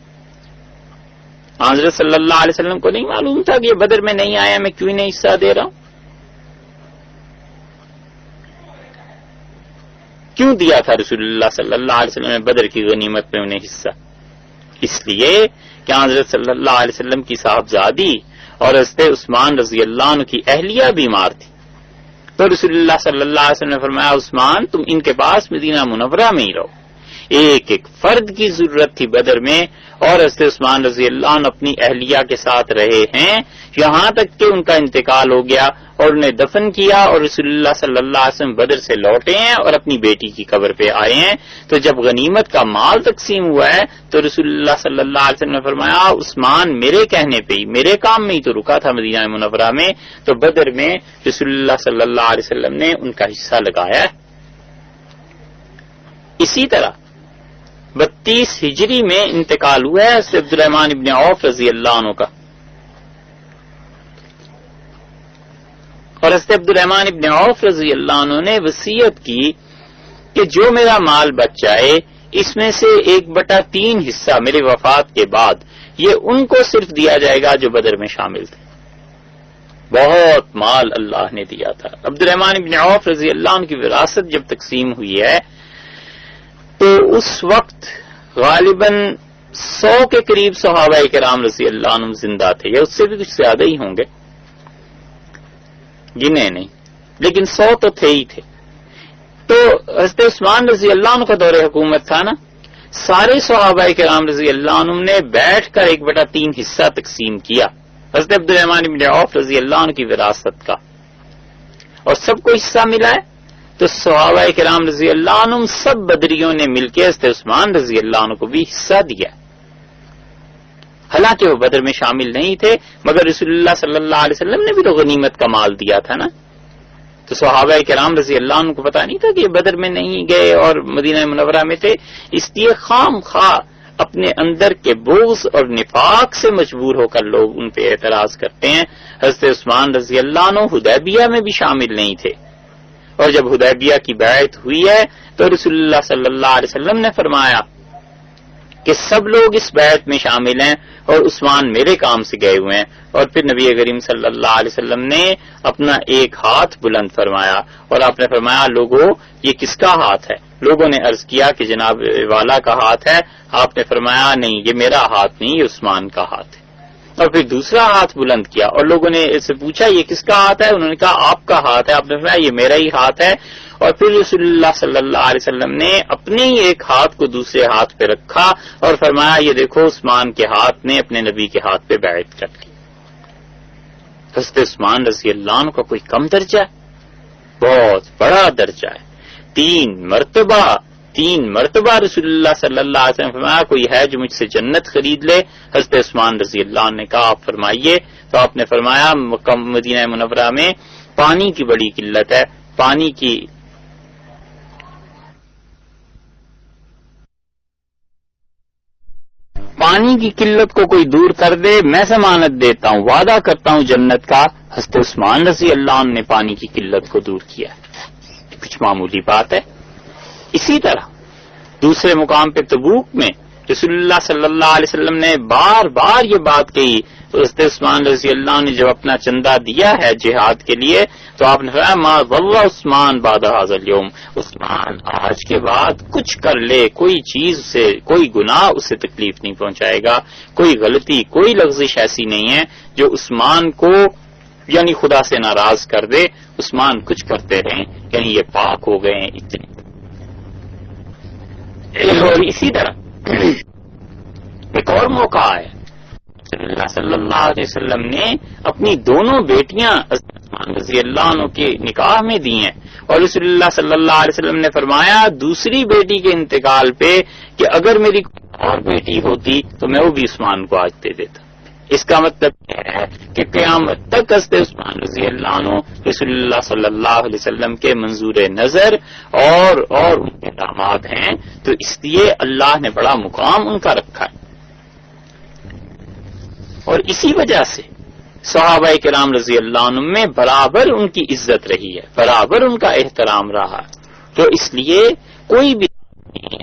حضرت صلی اللہ علیہ وسلم کو نہیں معلوم تھا کہ یہ بدر میں نہیں آیا، میں کیوں نہیں حصہ دے رہا ہوں؟ کیوں دیا تھا رسول اللہ صلی اللہ علیہ وسلم نے بدر کی غنیمت میں انہیں حصہ؟ اس لیے کہ حضرت صلی اللہ علیہ وسلم کی صاحبزادی اور حضرت عثمان رضی اللہ عنہ کی اہلیہ بیمار تھی، تو رسول اللہ صلی اللہ علیہ وسلم نے فرمایا عثمان تم ان کے پاس مدینہ منورہ میں ہی رہو۔ ایک ایک فرد کی ضرورت تھی بدر میں، اور حضرت عثمان رضی اللہ عنہ اپنی اہلیہ کے ساتھ رہے ہیں یہاں تک کہ ان کا انتقال ہو گیا اور انہیں دفن کیا، اور رسول اللہ صلی اللہ علیہ وسلم بدر سے لوٹے ہیں اور اپنی بیٹی کی قبر پہ آئے ہیں۔ تو جب غنیمت کا مال تقسیم ہوا ہے تو رسول اللہ صلی اللہ علیہ وسلم نے فرمایا عثمان میرے کہنے پہ ہی، میرے کام میں ہی تو رکا تھا مدینہ منورہ میں، تو بدر میں رسول اللہ صلی اللہ علیہ وسلم نے ان کا حصہ لگایا ہے۔ اسی طرح 32 ہجری میں انتقال ہوا ہے حضرت عبد الرحمن ابن عوف رضی اللہ عنہ کا، اور حضرت عبد الرحمن ابن عوف رضی اللہ عنہ نے وصیت کی کہ جو میرا مال بچ جائے اس میں سے 1/3 حصہ میرے وفات کے بعد یہ ان کو صرف دیا جائے گا جو بدر میں شامل تھے۔ بہت مال اللہ نے دیا تھا۔ عبد الرحمن ابن عوف رضی اللہ عنہ کی وراثت جب تقسیم ہوئی ہے تو اس وقت غالباً 100 کے قریب صحابہ کرام رضی اللہ عنہ زندہ تھے، یا اس سے بھی کچھ زیادہ ہی ہوں گے، گنے نہیں۔ لیکن 100 تو تھے ہی تھے. تو حضرت عثمان رضی اللہ عنہ کا دور حکومت تھا نا، سارے صحابہ کرام رضی اللہ عنہ نے بیٹھ کر 1/3 حصہ تقسیم کیا حضرت عبدالرحمن بن عوف رضی اللہ عنہ کی وراثت کا، اور سب کو حصہ ملا ہے. تو صحابہ کرام رضی اللہ عنہ سب بدریوں نے مل کے حضرت عثمان رضی اللہ عنہ کو بھی حصہ دیا، حالانکہ وہ بدر میں شامل نہیں تھے، مگر رسول اللہ صلی اللہ علیہ وسلم نے بھی تو غنیمت کا مال دیا تھا نا. تو صحابہ کرام رضی اللہ عنہ کو پتا نہیں تھا کہ یہ بدر میں نہیں گئے اور مدینہ منورہ میں تھے، اس لیے خام خواہ اپنے اندر کے بغض اور نفاق سے مجبور ہو کر لوگ ان پہ اعتراض کرتے ہیں. حضرت عثمان رضی اللہ عنہ حدیبیہ میں بھی شامل نہیں تھے، اور جب حدیبیہ کی بیعت ہوئی ہے تو رسول اللہ صلی اللہ علیہ وسلم نے فرمایا کہ سب لوگ اس بیعت میں شامل ہیں اور عثمان میرے کام سے گئے ہوئے ہیں. اور پھر نبی کریم صلی اللہ علیہ وسلم نے اپنا ایک ہاتھ بلند فرمایا اور آپ نے فرمایا لوگوں یہ کس کا ہاتھ ہے؟ لوگوں نے عرض کیا کہ جناب والا کا ہاتھ ہے. آپ نے فرمایا نہیں، یہ میرا ہاتھ نہیں، یہ عثمان کا ہاتھ ہے. اور پھر دوسرا ہاتھ بلند کیا اور لوگوں نے اس سے پوچھا یہ کس کا ہاتھ ہے؟ انہوں نے کہا آپ کا ہاتھ ہے. آپ نے فرمایا یہ میرا ہی ہاتھ ہے. اور پھر رسول اللہ صلی اللہ علیہ وسلم نے اپنے ہی ایک ہاتھ کو دوسرے ہاتھ پہ رکھا اور فرمایا یہ دیکھو عثمان کے ہاتھ نے اپنے نبی کے ہاتھ پہ بیعت کر لی. حضرت عثمان رضی اللہ عنہ کا کوئی کم درجہ ہے؟ بہت بڑا درجہ ہے. 3 مرتبہ رسول اللہ صلی اللہ علیہ وسلم فرمایا کوئی ہے جو مجھ سے جنت خرید لے؟ حضرت عثمان رضی اللہ عنہ نے کہا آپ فرمائیے. تو آپ نے فرمایا مدینہ منورہ میں پانی کی بڑی قلت ہے، پانی کی قلت کو کوئی دور کر دے میں ضمانت دیتا ہوں، وعدہ کرتا ہوں جنت کا. حضرت عثمان رضی اللہ عنہ نے پانی کی قلت کو دور کیا، کچھ معمولی بات ہے. اسی طرح دوسرے مقام پہ تبوک میں رسول اللہ صلی اللہ علیہ وسلم نے بار بار یہ بات کہی. حضرت عثمان رضی اللہ عنہ نے جب اپنا چندہ دیا ہے جہاد کے لیے تو آپ نے فرمایا ما ضل عثمان بعد هذا اليوم، عثمان آج کے بعد کچھ کر لے کوئی چیز سے کوئی گناہ اسے تکلیف نہیں پہنچائے گا، کوئی غلطی کوئی لغزش ایسی نہیں ہے جو عثمان کو یعنی خدا سے ناراض کر دے. عثمان کچھ کرتے رہیں یعنی یہ پاک ہو گئے ہیں اتنے. اور اسی طرح ایک اور موقع ہے صلی اللہ علیہ وسلم نے اپنی دونوں بیٹیاں عثمان رضی اللہ عنہ کے نکاح میں دی ہیں، اور رسول اللہ صلی اللہ علیہ وسلم نے فرمایا دوسری بیٹی کے انتقال پہ کہ اگر میری اور بیٹی ہوتی تو میں وہ بھی عثمان کو آج دے دیتا. اس کا مطلب یہ ہے کہ قیامت تک حضرت عثمان رضی اللہ عنہ رسول اللہ صلی اللہ علیہ وسلم کے منظور نظر اور ان کے داماد ہیں، تو اس لیے اللہ نے بڑا مقام ان کا رکھا ہے. اور اسی وجہ سے صحابہ کرام رضی اللہ عنہ میں برابر ان کی عزت رہی ہے، برابر ان کا احترام رہا. تو اس لیے کوئی بھی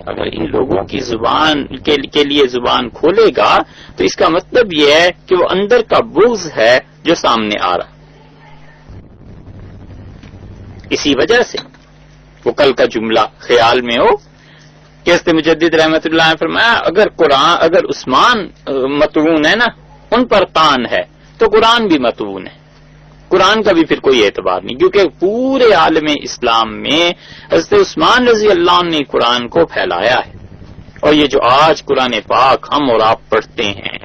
اگر ان لوگوں کی زبان کے لیے زبان کھولے گا تو اس کا مطلب یہ ہے کہ وہ اندر کا بغض ہے جو سامنے آ رہا. اسی وجہ سے وہ کل کا جملہ خیال میں ہو کہ حضرت مجدد رحمت اللہ نے فرمایا اگر عثمان مطعون ہے نا ان پر طعن ہے تو قرآن بھی مطعون ہے. قرآن کا بھی پھر کوئی اعتبار نہیں، کیونکہ پورے عالم اسلام میں حضرت عثمان رضی اللہ عنہ نے قرآن کو پھیلایا ہے. اور یہ جو آج قرآن پاک ہم اور آپ پڑھتے ہیں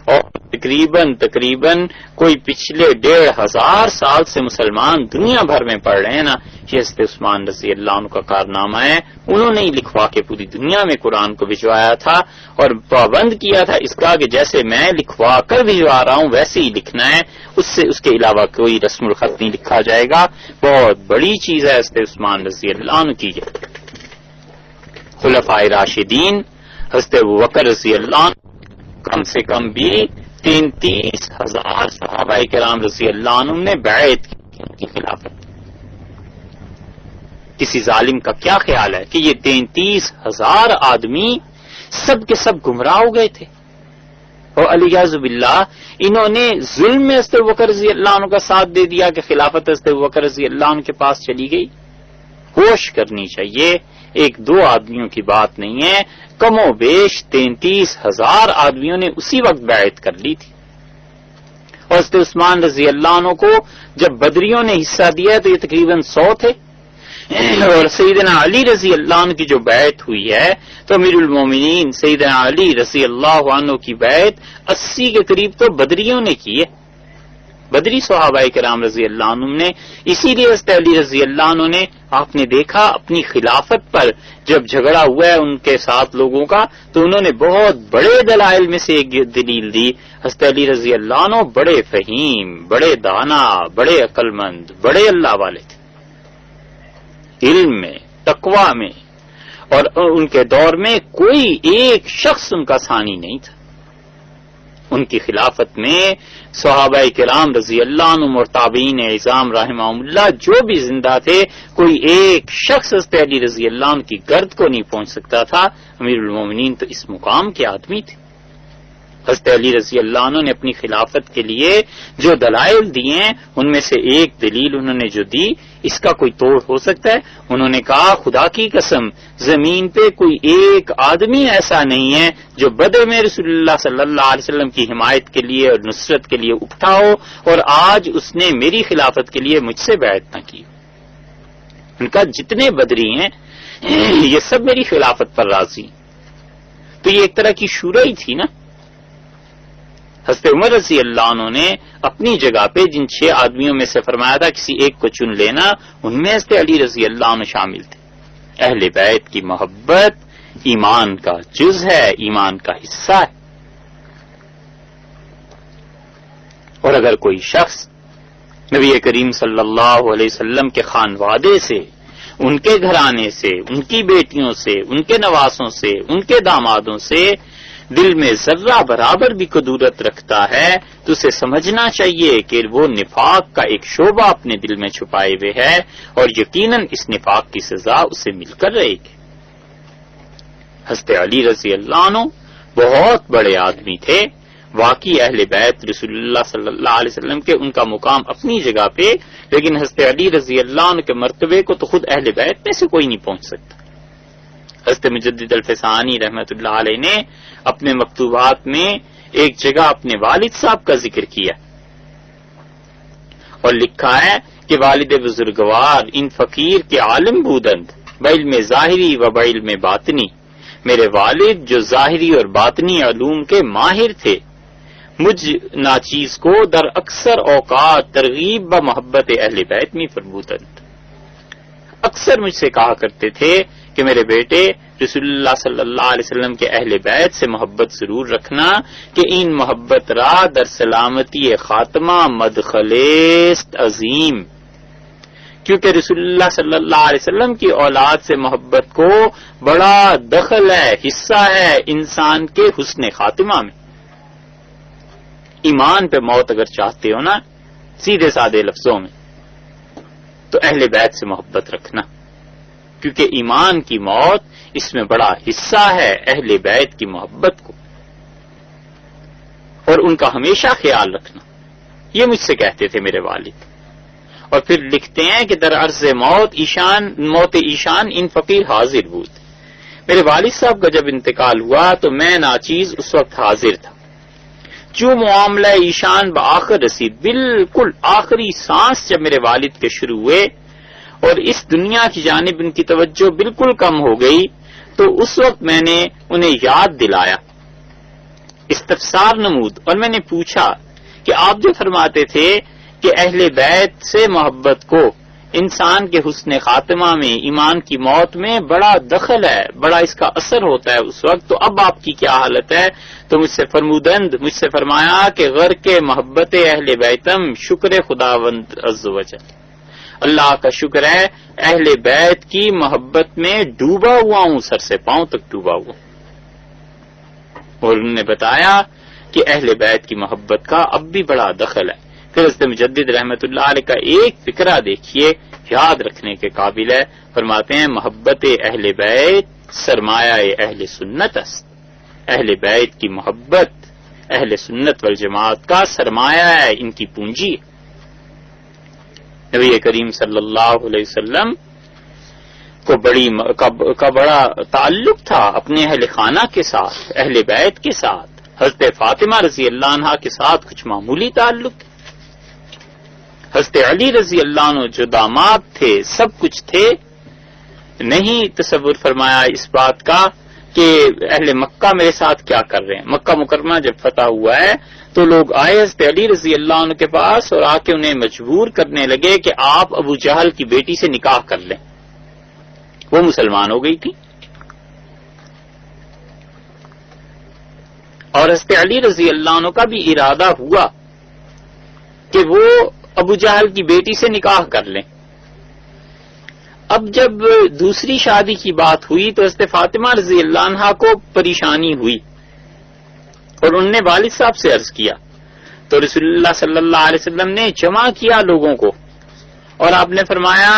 اور تقریباً کوئی پچھلے 1500 سال سے مسلمان دنیا بھر میں پڑھ رہے ہیں نا، یہ حضرت عثمان رضی اللہ عنہ کا کارنامہ ہے. انہوں نے ہی لکھوا کے پوری دنیا میں قرآن کو بھجوایا تھا اور پابند کیا تھا اس کا کہ جیسے میں لکھوا کر بھجوا رہا ہوں ویسے ہی لکھنا ہے، اس کے علاوہ کوئی رسم الخط نہیں لکھا جائے گا. بہت بڑی چیز ہے حضرت عثمان رضی اللہ عنہ کی. خلفائے راشدین حضرت ابوبکر رضی اللہ عنہ کم سے کم بھی 33,000 صحابہ کرام رضی اللہ عنہ نے بیعت کی خلافت. کسی ظالم کا کیا خیال ہے کہ یہ 33,000 آدمی سب کے سب گمراہ ہو گئے تھے اور علیہ باللہ انہوں نے ظلم میں حضرت ابوبکر رضی اللہ عنہ کا ساتھ دے دیا کہ خلافت حضرت ابوبکر رضی اللہ عنہ کے پاس چلی گئی. ہوش کرنی چاہیے، 1-2 آدمیوں کی بات نہیں ہے، کم و بیش 33,000 آدمیوں نے اسی وقت بیعت کر لی تھی. اور حضرت عثمان رضی اللہ عنہ کو جب بدریوں نے حصہ دیا تو یہ تقریباً 100 تھے، اور سیدنا علی رضی اللہ عنہ کی جو بیعت ہوئی ہے تو امیر المومنین سیدنا علی رضی اللہ عنہ کی بیعت 80 کے قریب تو بدریوں نے کی ہے، بدری صحابہ کرام رضی اللہ عنہ نے. اسی لیے حضرت علی رضی اللہ عنہ نے، آپ نے دیکھا اپنی خلافت پر جب جھگڑا ہوا ہے ان کے ساتھ لوگوں کا تو انہوں نے بہت بڑے دلائل میں سے ایک دلیل دی. حضرت علی رضی اللہ عنہ بڑے فہیم، بڑے دانا، بڑے عقل مند، بڑے اللہ والے تھے علم میں، تقوی میں، اور ان کے دور میں کوئی ایک شخص ان کا ثانی نہیں تھا. ان کی خلافت میں صحابہ کرام رضی اللہ عنہم اور تابعین اعظام رحمہم اللہ جو بھی زندہ تھے کوئی ایک شخص حضرت علی رضی اللہ عنہ کی گرد کو نہیں پہنچ سکتا تھا. امیر المومنین تو اس مقام کے آدمی تھے. حضرت علی رضی اللہ عنہ نے اپنی خلافت کے لیے جو دلائل دیے ہیں ان میں سے ایک دلیل انہوں نے جو دی اس کا کوئی توڑ ہو سکتا ہے؟ انہوں نے کہا خدا کی قسم زمین پہ کوئی ایک آدمی ایسا نہیں ہے جو بدر میں رسول اللہ صلی اللہ علیہ وسلم کی حمایت کے لیے اور نصرت کے لیے اٹھا ہو اور آج اس نے میری خلافت کے لیے مجھ سے بیعت نہ کی. ان کا جتنے بدری ہیں یہ سب میری خلافت پر راضی. تو یہ ایک طرح کی شورا ہی تھی نا. حضرت عمر رضی اللہ عنہ نے اپنی جگہ پہ جن 6 آدمیوں میں سے فرمایا تھا کسی ایک کو چن لینا، ان میں حضرت علی رضی اللہ عنہ شامل تھے. اہل بیت کی محبت ایمان کا جز ہے، ایمان کا حصہ ہے. اور اگر کوئی شخص نبی کریم صلی اللہ علیہ وسلم کے خانوادے سے، ان کے گھرانے سے، ان کی بیٹیوں سے، ان کے نواسوں سے، ان کے دامادوں سے دل میں ذرہ برابر بھی کدورت رکھتا ہے تو اسے سمجھنا چاہیے کہ وہ نفاق کا ایک شعبہ اپنے دل میں چھپائے ہوئے ہے اور یقیناً اس نفاق کی سزا اسے مل کر رہے گی. حضرت علی رضی اللہ عنہ بہت بڑے آدمی تھے. واقعی اہل بیت رسول اللہ صلی اللہ علیہ وسلم کے ان کا مقام اپنی جگہ پہ، لیکن حضرت علی رضی اللہ عنہ کے مرتبے کو تو خود اہل بیت میں سے کوئی نہیں پہنچ سکتا. حضرت مجدد الفسانی رحمت اللہ علیہ نے اپنے مکتوبات میں ایک جگہ اپنے والد صاحب کا ذکر کیا اور لکھا ہے کہ والد بزرگوار ان فقیر کے عالم بودند بعلم ظاہری و بعلم باطنی، میرے والد جو ظاہری اور باطنی علوم کے ماہر تھے مجھ ناچیز کو در اکثر اوقات ترغیب و محبت اہل بیت میں فربودند. اکثر مجھ سے کہا کرتے تھے کہ میرے بیٹے رسول اللہ صلی اللہ علیہ وسلم کے اہل بیت سے محبت ضرور رکھنا کہ ان محبت را در سلامتی خاتمہ مدخلیست عظیم، کیونکہ رسول اللہ صلی اللہ علیہ وسلم کی اولاد سے محبت کو بڑا دخل ہے، حصہ ہے انسان کے حسن خاتمہ میں. ایمان پہ موت اگر چاہتے ہو نا سیدھے سادے لفظوں میں تو اہل بیت سے محبت رکھنا، کیونکہ ایمان کی موت اس میں بڑا حصہ ہے اہل بیت کی محبت کو، اور ان کا ہمیشہ خیال رکھنا. یہ مجھ سے کہتے تھے میرے والد. اور پھر لکھتے ہیں کہ در عرض موت ایشان ان فقیر حاضر بود. میرے والد صاحب کا جب انتقال ہوا تو میں ناچیز اس وقت حاضر تھا. جو معاملہ ایشان بآخر رسید، بالکل آخری سانس جب میرے والد کے شروع ہوئے اور اس دنیا کی جانب ان کی توجہ بالکل کم ہو گئی تو اس وقت میں نے انہیں یاد دلایا، استفسار نمود، اور میں نے پوچھا کہ آپ جو فرماتے تھے کہ اہل بیت سے محبت کو انسان کے حسن خاتمہ میں، ایمان کی موت میں بڑا دخل ہے، بڑا اس کا اثر ہوتا ہے اس وقت، تو اب آپ کی کیا حالت ہے؟ تو مجھ سے فرمایا کہ غر کے محبت اہل بیتم شکر خداوند عز و جل، اللہ کا شکر ہے اہل بیت کی محبت میں ڈوبا ہوا ہوں، سر سے پاؤں تک ڈوبا ہوا. اور انہوں نے بتایا کہ اہل بیت کی محبت کا اب بھی بڑا دخل ہے. پھر حضرت مجدد رحمت اللہ علیہ کا ایک فقرہ دیکھیے، یاد رکھنے کے قابل ہے. فرماتے ہیں محبت اہل بیت سرمایہ اہل سنت است. اہل بیت کی محبت اہل سنت والجماعت کا سرمایہ ہے، ان کی پونجی. نبی کریم صلی اللہ علیہ وسلم کو بڑا تعلق تھا اپنے اہل خانہ کے ساتھ، اہل بیت کے ساتھ. حضرت فاطمہ رضی اللہ عنہ کے ساتھ کچھ معمولی تعلق ہے؟ حضرت علی رضی اللہ عنہ جو داماد تھے، سب کچھ تھے، نہیں تصور فرمایا اس بات کا کہ اہل مکہ میرے ساتھ کیا کر رہے ہیں۔ مکہ مکرمہ جب فتح ہوا ہے تو لوگ آئے حضرت علی رضی اللہ عنہ کے پاس اور آ کے انہیں مجبور کرنے لگے کہ آپ ابو جہل کی بیٹی سے نکاح کر لیں۔ وہ مسلمان ہو گئی تھی، اور حضرت علی رضی اللہ عنہ کا بھی ارادہ ہوا کہ وہ ابو جہل کی بیٹی سے نکاح کر لیں۔ اب جب دوسری شادی کی بات ہوئی تو حضرت فاطمہ رضی اللہ عنہ کو پریشانی ہوئی اور انہوں نے والد صاحب سے عرض کیا، تو رسول اللہ صلی اللہ علیہ وسلم نے جمع کیا لوگوں کو اور آپ نے فرمایا،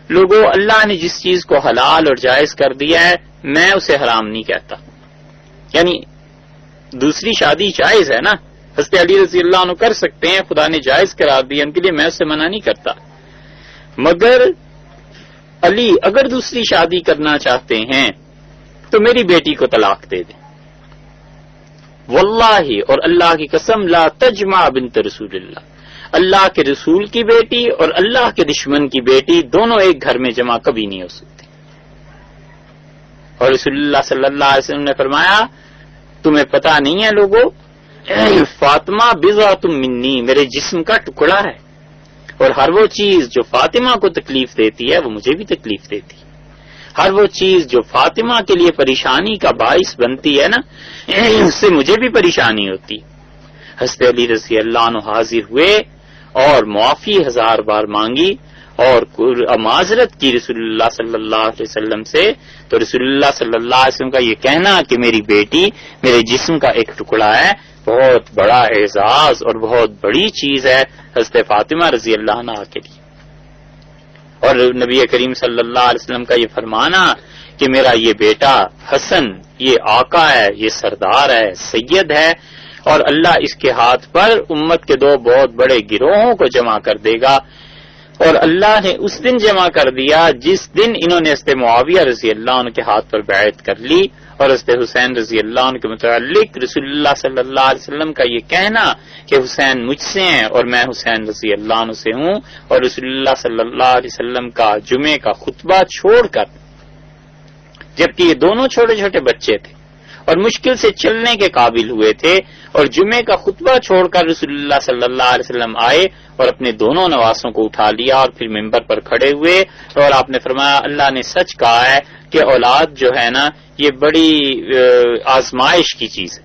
لوگوں، اللہ نے جس چیز کو حلال اور جائز کر دیا ہے میں اسے حرام نہیں کہتا۔ یعنی دوسری شادی جائز ہے نا، حضرت علی رضی اللہ عنہ کر سکتے ہیں، خدا نے جائز قرار دیا ان کے لیے، میں اس سے منع نہیں کرتا، مگر علی اگر دوسری شادی کرنا چاہتے ہیں تو میری بیٹی کو طلاق دے دیں۔ واللہ، اور اللہ کی قسم، لا تجمع بنت رسول اللہ، اللہ کے رسول کی بیٹی اور اللہ کے دشمن کی بیٹی دونوں ایک گھر میں جمع کبھی نہیں ہو سکتے۔ اور رسول اللہ صلی اللہ علیہ وسلم نے فرمایا، تمہیں پتا نہیں ہے لوگوں، فاطمہ بضعۃ منی، میرے جسم کا ٹکڑا ہے، اور ہر وہ چیز جو فاطمہ کو تکلیف دیتی ہے وہ مجھے بھی تکلیف دیتی ہے، ہر وہ چیز جو فاطمہ کے لیے پریشانی کا باعث بنتی ہے نا، اس سے مجھے بھی پریشانی ہوتی۔ حضرت علی رضی اللہ عنہ حاضر ہوئے اور معافی 1000 بار مانگی اور معذرت کی رسول اللہ صلی اللہ علیہ وسلم سے، تو رسول اللہ صلی اللہ علیہ وسلم کا یہ کہنا کہ میری بیٹی میرے جسم کا ایک ٹکڑا ہے بہت بڑا اعزاز اور بہت بڑی چیز ہے حضرت فاطمہ رضی اللہ عنہ کے لیے۔ اور نبی کریم صلی اللہ علیہ وسلم کا یہ فرمانا کہ میرا یہ بیٹا حسن یہ آقا ہے، یہ سردار ہے، سید ہے، اور اللہ اس کے ہاتھ پر امت کے 2 بہت بڑے گروہوں کو جمع کر دے گا، اور اللہ نے اس دن جمع کر دیا جس دن انہوں نے حضرت معاویہ رضی اللہ عنہ کے ہاتھ پر بیعت کر لی، اور حضرت حسین رضی اللہ عنہ کے متعلق رسول اللہ صلی اللہ علیہ وسلم کا یہ کہنا کہ حسین مجھ سے ہیں اور میں حسین رضی اللہ عنہ سے ہوں، اور رسول اللہ صلی اللہ علیہ وسلم کا جمعے کا خطبہ چھوڑ کر، جبکہ یہ دونوں چھوٹے چھوٹے بچے تھے اور مشکل سے چلنے کے قابل ہوئے تھے، اور جمعے کا خطبہ چھوڑ کر رسول اللہ صلی اللہ علیہ وسلم آئے اور اپنے دونوں نواسوں کو اٹھا لیا اور پھر ممبر پر کھڑے ہوئے، اور آپ نے فرمایا، اللہ نے سچ کہا ہے کہ اولاد جو ہے نا یہ بڑی آزمائش کی چیز ہے،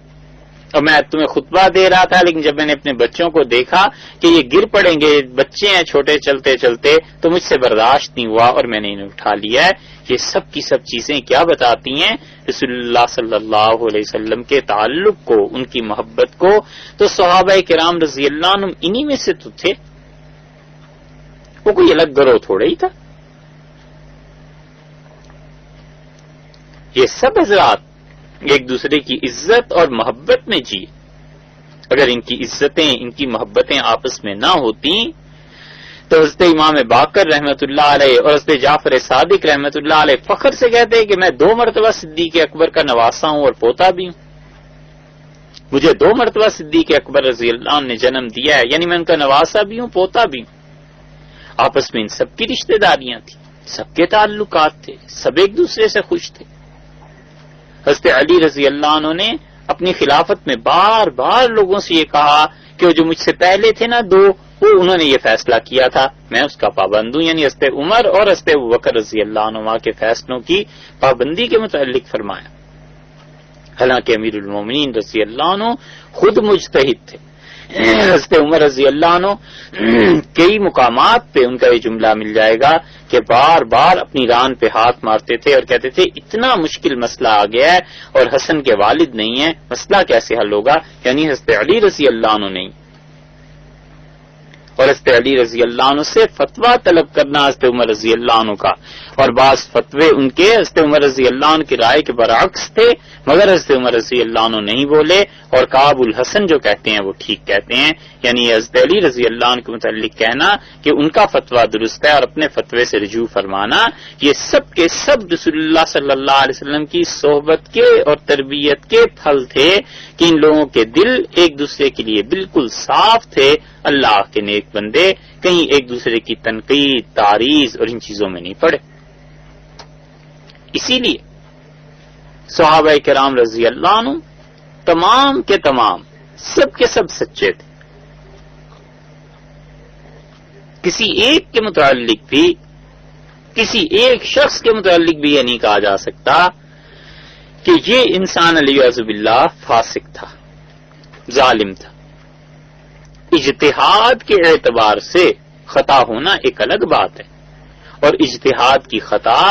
اور میں تمہیں خطبہ دے رہا تھا لیکن جب میں نے اپنے بچوں کو دیکھا کہ یہ گر پڑیں گے، بچے ہیں چھوٹے چلتے چلتے، تو مجھ سے برداشت نہیں ہوا اور میں نے انہیں اٹھا لیا ہے۔ یہ سب کی سب چیزیں کیا بتاتی ہیں؟ رسول اللہ صلی اللہ علیہ وسلم کے تعلق کو، ان کی محبت کو۔ تو صحابہ کرام رضی اللہ عنہم انہی میں سے تو تھے، وہ کوئی الگ گروہ تھوڑا ہی تھا۔ یہ سب حضرات ایک دوسرے کی عزت اور محبت میں جیے۔ اگر ان کی عزتیں، ان کی محبتیں آپس میں نہ ہوتی تو حضرت امام باقر رحمت اللہ علیہ اور حضرت جعفر صادق رحمت اللہ علیہ فخر سے کہتے ہیں کہ میں 2 مرتبہ صدیق اکبر کا نواسا ہوں اور پوتا بھی ہوں، مجھے 2 مرتبہ صدیق اکبر رضی اللہ عنہ نے جنم دیا ہے، یعنی میں ان کا نواسا بھی ہوں، پوتا بھی ہوں۔ آپس میں ان سب کی رشتہ داریاں تھیں، سب کے تعلقات تھے، سب ایک دوسرے سے خوش تھے۔ حضرت علی رضی اللہ عنہ نے اپنی خلافت میں بار بار لوگوں سے یہ کہا کہ جو مجھ سے پہلے تھے نا 2، وہ انہوں نے یہ فیصلہ کیا تھا، میں اس کا پابند ہوں، یعنی حضرت عمر اور حضرت ابوبکر رضی اللہ عنہ کے فیصلوں کی پابندی کے متعلق فرمایا۔ حالانکہ امیر المومنین رضی اللہ عنہ خود مجتہد تھے۔ حضرت عمر رضی اللہ عنہ کئی مقامات پہ ان کا یہ جملہ مل جائے گا کہ بار بار اپنی ران پہ ہاتھ مارتے تھے اور کہتے تھے اتنا مشکل مسئلہ آ گیا ہے اور حسن کے والد نہیں ہے، مسئلہ کیسے حل ہوگا؟ یعنی حضرت علی رضی اللہ عنہ نہیں۔ اور حضرت علی رضی اللہ عنہ سے فتویٰ طلب کرنا حضرت عمر رضی اللہ عنہ کا، اور بعض فتوے ان کے حضرت عمر رضی اللہ عنہ کی رائے کے برعکس تھے، مگر حضرت عمر رضی اللہ عنہ نہیں بولے، اور کعب الحسن جو کہتے ہیں وہ ٹھیک کہتے ہیں، یعنی حضرت علی رضی اللہ عنہ کے متعلق کہنا کہ ان کا فتویٰ درست ہے اور اپنے فتوے سے رجوع فرمانا، یہ سب کے سب رسول اللہ صلی اللہ علیہ وسلم کی صحبت کے اور تربیت کے پھل تھے کہ ان لوگوں کے دل ایک دوسرے کے لیے بالکل صاف تھے، اللہ کے نیک بندے کہیں ایک دوسرے کی تنقید، تعریض اور ان چیزوں میں نہیں پڑے۔ اسی لیے صحابہ کرام رضی اللہ عنہ تمام کے تمام سب کے سب سچے تھے، کسی ایک کے متعلق بھی، کسی ایک شخص کے متعلق بھی یہ نہیں کہا جا سکتا کہ یہ انسان علیہ باللہ فاسق تھا، ظالم تھا۔ اجتہاد کے اعتبار سے خطا ہونا ایک الگ بات ہے، اور اجتہاد کی خطا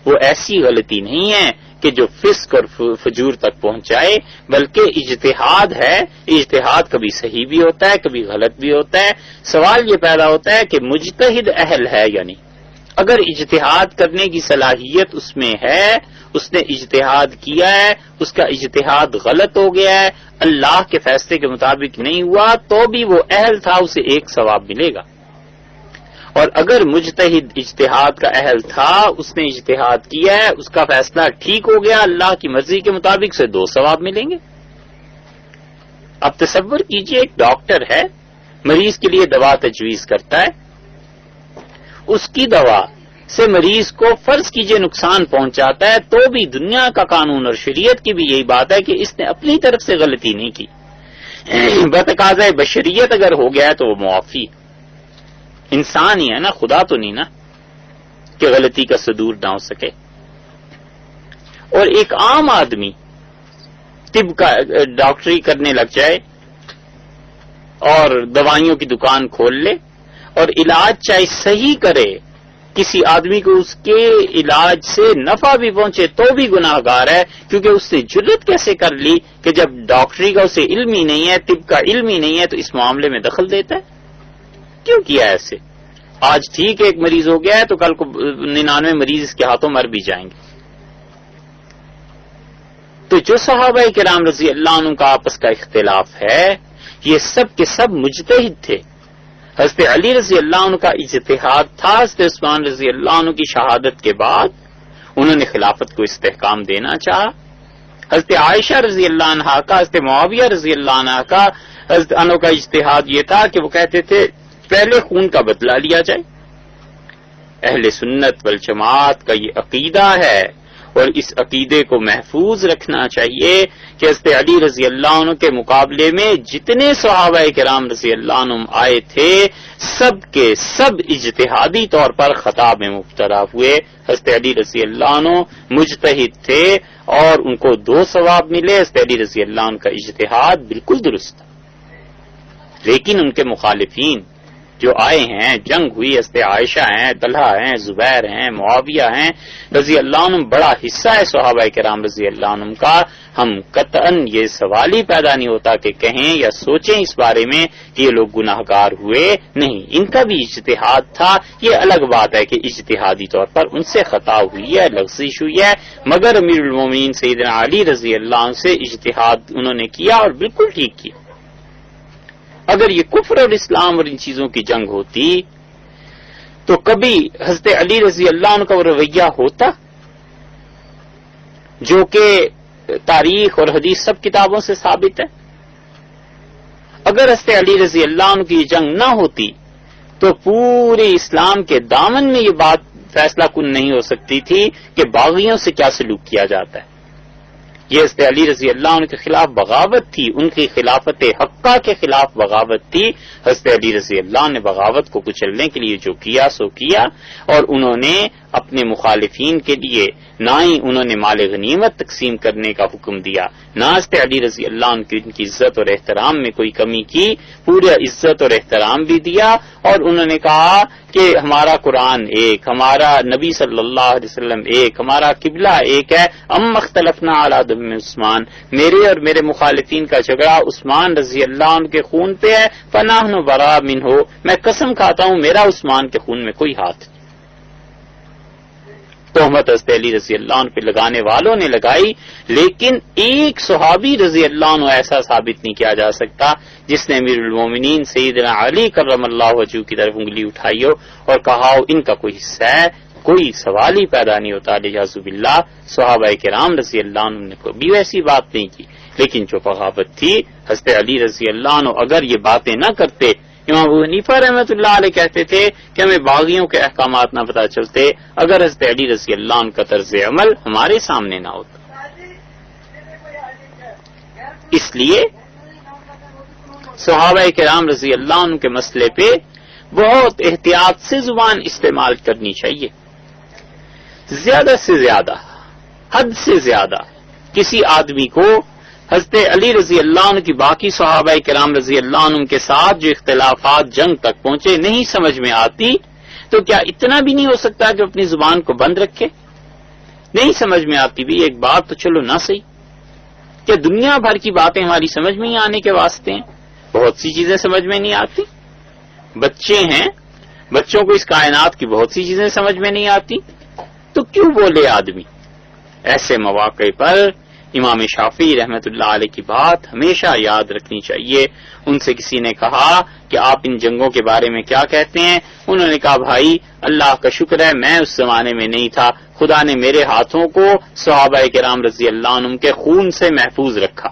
وہ ایسی غلطی نہیں ہے کہ جو فسق اور فجور تک پہنچائے، بلکہ اجتہاد ہے، اجتہاد کبھی صحیح بھی ہوتا ہے کبھی غلط بھی ہوتا ہے۔ سوال یہ پیدا ہوتا ہے کہ مجتہد اہل ہے یا نہیں۔ اگر اجتہاد کرنے کی صلاحیت اس میں ہے، اس نے اجتہاد کیا ہے، اس کا اجتہاد غلط ہو گیا ہے، اللہ کے فیصلے کے مطابق نہیں ہوا، تو بھی وہ اہل تھا، اسے ایک ثواب ملے گا۔ اور اگر مجتہد اجتہاد کا اہل تھا، اس نے اجتہاد کیا ہے، اس کا فیصلہ ٹھیک ہو گیا، اللہ کی مرضی کے مطابق سے 2 ثواب ملیں گے۔ اب تصور کیجئے ایک ڈاکٹر ہے، مریض کے لیے دوا تجویز کرتا ہے، اس کی دوا سے مریض کو فرض کیجئے نقصان پہنچاتا ہے، تو بھی دنیا کا قانون اور شریعت کی بھی یہی بات ہے کہ اس نے اپنی طرف سے غلطی نہیں کی، بتقاضۂ بشریت اگر ہو گیا ہے تو وہ معافی۔ انسان ہی ہے نا، خدا تو نہیں نا کہ غلطی کا صدور نہ ہو سکے۔ اور ایک عام آدمی طب کا ڈاکٹری کرنے لگ جائے اور دوائیوں کی دکان کھول لے اور علاج چاہے صحیح کرے، کسی آدمی کو اس کے علاج سے نفع بھی پہنچے تو بھی گناہ گار ہے، کیونکہ اس نے جرت کیسے کر لی کہ جب ڈاکٹری کا اسے علم ہی نہیں ہے، طب کا علم ہی نہیں ہے، تو اس معاملے میں دخل دیتا ہے۔ کیوں کیا ایسے؟ آج ٹھیک ایک مریض ہو گیا ہے تو کل کو 99 مریض اس کے ہاتھوں مر بھی جائیں گے۔ تو جو صحابہ کرام رضی اللہ عنہ کا آپس کا اختلاف ہے، یہ سب کے سب مجتہد تھے۔ حضرت علی رضی اللہ عنہ کا اجتہاد تھا، حضرت عثمان رضی اللہ عنہ کی شہادت کے بعد انہوں نے خلافت کو استحکام دینا چاہا۔ حضرت عائشہ رضی اللہ عنہ کا، حضرت معاویہ رضی اللہ عنہ کا، حضرت عنہ کا اجتہاد یہ تھا کہ وہ کہتے تھے پہلے خون کا بدلہ لیا جائے۔ اہل سنت والجماعت کا یہ عقیدہ ہے، اور اس عقیدے کو محفوظ رکھنا چاہیے کہ حضرت علی رضی اللہ عنہ کے مقابلے میں جتنے صحابہ کرام رضی اللہ عنہ آئے تھے، سب کے سب اجتہادی طور پر خطا میں مبتلا ہوئے۔ حضرت علی رضی اللہ عنہ مجتہد تھے اور ان کو 2 ثواب ملے۔ حضرت علی رضی اللہ عنہ کا اجتہاد بالکل درست تھا، لیکن ان کے مخالفین جو آئے ہیں، جنگ ہوئی، حضرت عائشہ ہیں، طلحہ ہیں، زبیر ہیں، معاویہ ہیں رضی اللہ عنہ، بڑا حصہ ہے صحابہ کرام رضی اللہ عنہ کا۔ ہم قطعاً یہ سوال ہی پیدا نہیں ہوتا کہ کہیں یا سوچیں اس بارے میں کہ یہ لوگ گناہ گار ہوئے، نہیں، ان کا بھی اجتہاد تھا۔ یہ الگ بات ہے کہ اجتہادی طور پر ان سے خطا ہوئی ہے، لغزش ہوئی ہے، مگر امیر المومنین سیدنا علی رضی اللہ عنہ سے اجتہاد انہوں نے کیا اور بالکل ٹھیک کیا۔ اگر یہ کفر اور اسلام اور ان چیزوں کی جنگ ہوتی تو کبھی حضرت علی رضی اللہ عنہ کا وہ رویہ ہوتا جو کہ تاریخ اور حدیث سب کتابوں سے ثابت ہے؟ اگر حضرت علی رضی اللہ عنہ کی یہ جنگ نہ ہوتی تو پورے اسلام کے دامن میں یہ بات فیصلہ کن نہیں ہو سکتی تھی کہ باغیوں سے کیا سلوک کیا جاتا ہے۔ یہ حضرت علی رضی اللہ عنہ کے خلاف بغاوت تھی، ان کی خلافت حقہ کے خلاف بغاوت تھی۔ حضرت علی رضی اللہ عنہ نے بغاوت کو کچلنے کے لیے جو کیا سو کیا، اور انہوں نے اپنے مخالفین کے لیے نہ ہی انہوں نے مال غنیمت تقسیم کرنے کا حکم دیا، نہ حضرت علی رضی اللہ عنہ کی ان کی عزت اور احترام میں کوئی کمی کی، پورا عزت اور احترام بھی دیا، اور انہوں نے کہا کہ ہمارا قرآن ایک، ہمارا نبی صلی اللہ علیہ وسلم ایک، ہمارا قبلہ ایک ہے، اختلفنا علی دم عثمان، میرے اور میرے مخالفین کا جھگڑا عثمان رضی اللہ عنہ کے خون پہ ہے، فنحن براء منہ، میں قسم کھاتا ہوں میرا عثمان کے خون میں کوئی ہاتھ نہیں۔ تہمت حضرت علی رضی اللہ عنہ پہ لگانے والوں نے لگائی، لیکن ایک صحابی رضی اللہ عنہ ایسا ثابت نہیں کیا جا سکتا جس نے امیر المومنین سیدنا علی کرم اللہ وجہہ کی طرف انگلی اٹھائی ہو اور کہا ہو ان کا کوئی حصہ ہے، کوئی سوال ہی پیدا نہیں ہوتا۔ لہذا باللہ صحابہ کرام رضی اللہ عنہ نے کبھی ویسی بات نہیں کی، لیکن جو بغاوت تھی حضرت علی رضی اللہ عنہ اگر یہ باتیں نہ کرتے، امام ابو حنیفہ رحمۃ اللہ علیہ کہتے تھے کہ ہمیں باغیوں کے احکامات نہ پتہ چلتے اگر حضرت علی رضی اللہ عنہ کا طرز عمل ہمارے سامنے نہ ہوتا۔ اس لیے صحابہ کرام رضی اللہ عنہ کے مسئلے پہ بہت احتیاط سے زبان استعمال کرنی چاہیے، زیادہ سے زیادہ، حد سے زیادہ کسی آدمی کو حضرت علی رضی اللہ عنہ کی باقی صحابہ کرام رضی اللہ عنہ کے ساتھ جو اختلافات جنگ تک پہنچے نہیں سمجھ میں آتی، تو کیا اتنا بھی نہیں ہو سکتا کہ اپنی زبان کو بند رکھے؟ نہیں سمجھ میں آتی بھی ایک بات تو چلو نہ صحیح، کہ دنیا بھر کی باتیں ہماری سمجھ میں ہی آنے کے واسطے ہیں، بہت سی چیزیں سمجھ میں نہیں آتی، بچے ہیں، بچوں کو اس کائنات کی بہت سی چیزیں سمجھ میں نہیں آتی، تو کیوں بولے آدمی؟ ایسے مواقع پر امام شافعی رحمت اللہ علیہ کی بات ہمیشہ یاد رکھنی چاہیے۔ ان سے کسی نے کہا کہ آپ ان جنگوں کے بارے میں کیا کہتے ہیں؟ انہوں نے کہا بھائی اللہ کا شکر ہے میں اس زمانے میں نہیں تھا، خدا نے میرے ہاتھوں کو صحابہ کرام رضی اللہ عنہ کے خون سے محفوظ رکھا،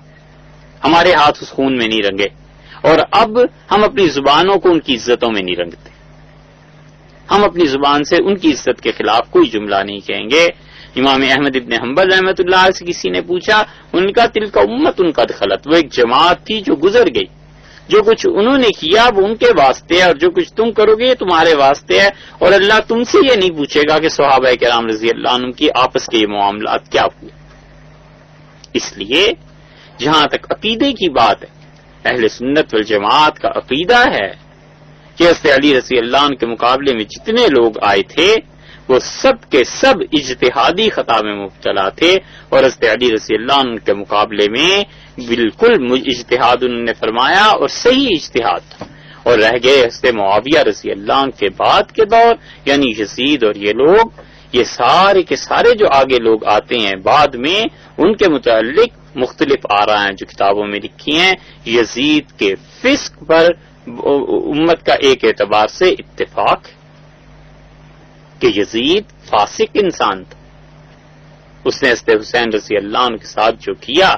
ہمارے ہاتھ اس خون میں نہیں رنگے، اور اب ہم اپنی زبانوں کو ان کی عزتوں میں نہیں رنگتے، ہم اپنی زبان سے ان کی عزت کے خلاف کوئی جملہ نہیں کہیں گے۔ امام احمد ابن حنبل رحمۃ اللہ علیہ سے کسی نے پوچھا، ان کا تل کا امت ان کا دخلت، وہ ایک جماعت تھی جو گزر گئی، جو کچھ انہوں نے کیا وہ ان کے واسطے ہے اور جو کچھ تم کرو گے یہ تمہارے واسطے ہے، اور اللہ تم سے یہ نہیں پوچھے گا کہ صحابہ کرام رضی اللہ عنہ کی آپس کے یہ معاملات کیا ہوئے۔ اس لیے جہاں تک عقیدے کی بات ہے، اہل سنت والجماعت کا عقیدہ ہے کہ حضرت علی رضی اللہ عنہ کے مقابلے میں جتنے لوگ آئے تھے وہ سب کے سب اجتہادی خطا میں مبتلا تھے، اور حضرت علی رضی اللہ عنہ کے مقابلے میں بالکل اجتہاد انہوں نے فرمایا اور صحیح اجتہاد تھا، اور رہ گئے حضرت معاویہ رضی اللہ عنہ کے بعد کے دور، یعنی یزید اور یہ لوگ، یہ سارے کے سارے جو آگے لوگ آتے ہیں بعد میں ان کے متعلق مختلف آراء ہیں جو کتابوں میں لکھی ہیں۔ یزید کے فسق پر امت کا ایک اعتبار سے اتفاق ہے کہ یزید فاسق انسان تھا، اس نے حضرت حسین رضی اللہ عنہ کے ساتھ جو کیا،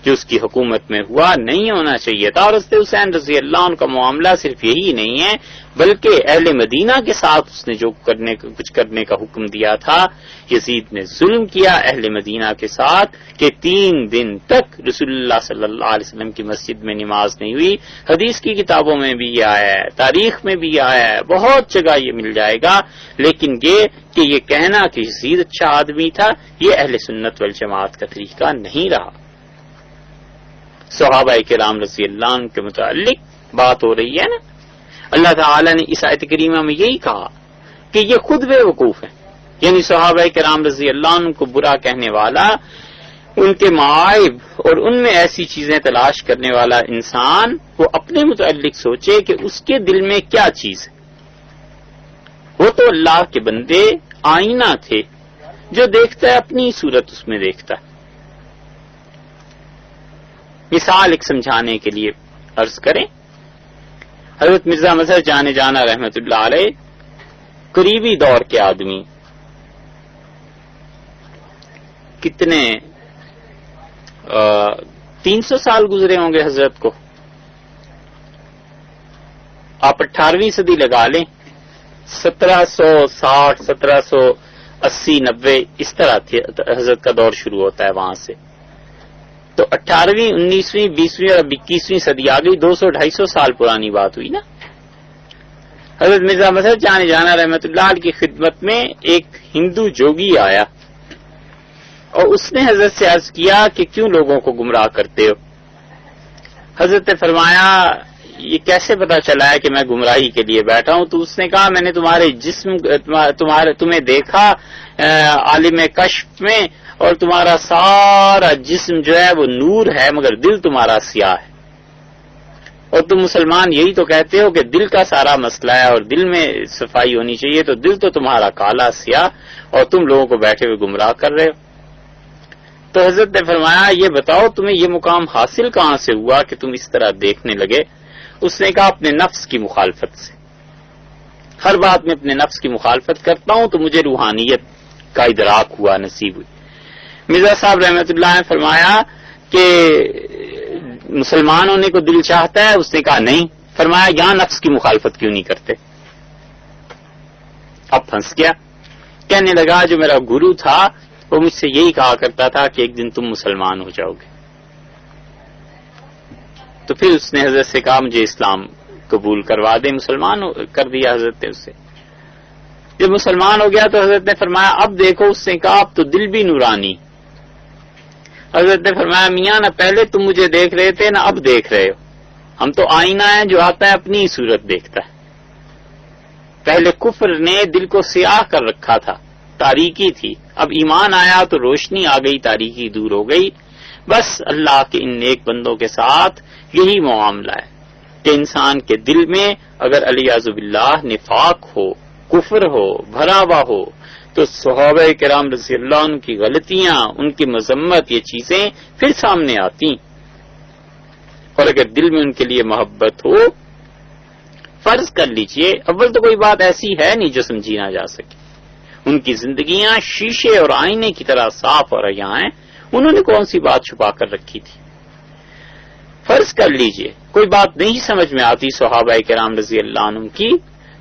جو اس کی حکومت میں ہوا، نہیں ہونا چاہیے تھا، اور حضرت حسین رضی اللہ عنہ کا معاملہ صرف یہی نہیں ہے بلکہ اہل مدینہ کے ساتھ اس نے جو کچھ کرنے کا حکم دیا تھا، یزید نے ظلم کیا اہل مدینہ کے ساتھ کہ 3 دن تک رسول اللہ صلی اللہ علیہ وسلم کی مسجد میں نماز نہیں ہوئی۔ حدیث کی کتابوں میں بھی یہ آیا ہے، تاریخ میں بھی یہ آیا ہے، بہت جگہ یہ مل جائے گا، لیکن یہ کہ یہ کہنا کہ یزید اچھا آدمی تھا یہ اہل سنت والجماعت کا طریقہ نہیں رہا۔ صحابہ کرام رضی اللہ عنہ کے متعلق بات ہو رہی ہے نا، اللہ تعالیٰ نے اس آیت کریمہ میں یہی کہا کہ یہ خود بے وقوف ہیں، یعنی صحابہ کرام رضی اللہ عنہ کو برا کہنے والا، ان کے معائب اور ان میں ایسی چیزیں تلاش کرنے والا انسان وہ اپنے متعلق سوچے کہ اس کے دل میں کیا چیز ہے۔ وہ تو اللہ کے بندے آئینہ تھے، جو دیکھتا ہے اپنی صورت اس میں دیکھتا ہے۔ مثال ایک سمجھانے کے لیے عرض کریں، حضرت مرزا مظہر جانے جانا رحمت اللہ علیہ قریبی دور کے آدمی، کتنے 300 سال گزرے ہوں گے حضرت کو، آپ 18ویں صدی لگا لیں، 1760 1780 90 اس طرح تھی حضرت کا دور شروع ہوتا ہے وہاں سے، تو 18ویں 19ویں 20ویں اور 21ویں صدی آ گئی، 200-250 سال پرانی بات ہوئی نا۔ حضرت مرزا مظہر جانے جانا رحمت اللہ علیہ کی خدمت میں ایک ہندو جوگی آیا اور اس نے حضرت سے عرض کیا کہ کیوں لوگوں کو گمراہ کرتے ہو؟ حضرت نے فرمایا یہ کیسے پتا چلا ہے کہ میں گمراہی کے لیے بیٹھا ہوں؟ تو اس نے کہا میں نے تمہارے جسم تمہیں دیکھا عالم کشف میں، اور تمہارا سارا جسم جو ہے وہ نور ہے، مگر دل تمہارا سیاہ ہے، اور تم مسلمان یہی تو کہتے ہو کہ دل کا سارا مسئلہ ہے اور دل میں صفائی ہونی چاہیے، تو دل تو تمہارا کالا سیاہ، اور تم لوگوں کو بیٹھے ہوئے گمراہ کر رہے ہو۔ تو حضرت نے فرمایا یہ بتاؤ تمہیں یہ مقام حاصل کہاں سے ہوا کہ تم اس طرح دیکھنے لگے؟ اس نے کہا اپنے نفس کی مخالفت سے، ہر بات میں اپنے نفس کی مخالفت کرتا ہوں تو مجھے روحانیت کا ادراک ہوا، نصیب ہوئی۔ مرزا صاحب رحمۃ اللہ نے فرمایا کہ مسلمان ہونے کو دل چاہتا ہے؟ اس نے کہا نہیں۔ فرمایا یہاں نفس کی مخالفت کیوں نہیں کرتے؟ اب پھنس گیا، کہنے لگا جو میرا گرو تھا وہ مجھ سے یہی کہا کرتا تھا کہ ایک دن تم مسلمان ہو جاؤ گے۔ تو پھر اس نے حضرت سے کہا مجھے اسلام قبول کروا دے، مسلمان کر دیا حضرت نے اسے۔ جب مسلمان ہو گیا تو حضرت نے فرمایا اب دیکھو، اس نے کہا اب تو دل بھی نورانی۔ حضرت نے فرمایا میاں نہ پہلے تم مجھے دیکھ رہے تھے نہ اب دیکھ رہے ہو، ہم تو آئینہ ہے جو آتا ہے اپنی ہی صورت دیکھتا ہے۔ پہلے کفر نے دل کو سیاہ کر رکھا تھا، تاریکی تھی، اب ایمان آیا تو روشنی آ گئی، تاریکی دور ہو گئی۔ بس اللہ کے ان نیک بندوں کے ساتھ یہی معاملہ ہے کہ انسان کے دل میں اگر علیاذ باللہ نفاق ہو، کفر ہو، بھرا ہوا ہو، تو صحابہ کرام رضی اللہ عنہ کی غلطیاں، ان کی مذمت، یہ چیزیں پھر سامنے آتی۔ اور اگر دل میں ان کے لیے محبت ہو، فرض کر لیجئے اول تو کوئی بات ایسی ہے نہیں جو سمجھی نہ جا سکے، ان کی زندگیاں شیشے اور آئینے کی طرح صاف اور عیاں ہیں، انہوں نے کون سی بات چھپا کر رکھی تھی؟ فرض کر لیجئے کوئی بات نہیں سمجھ میں آتی صحابہ کرام رضی اللہ عنہ کی،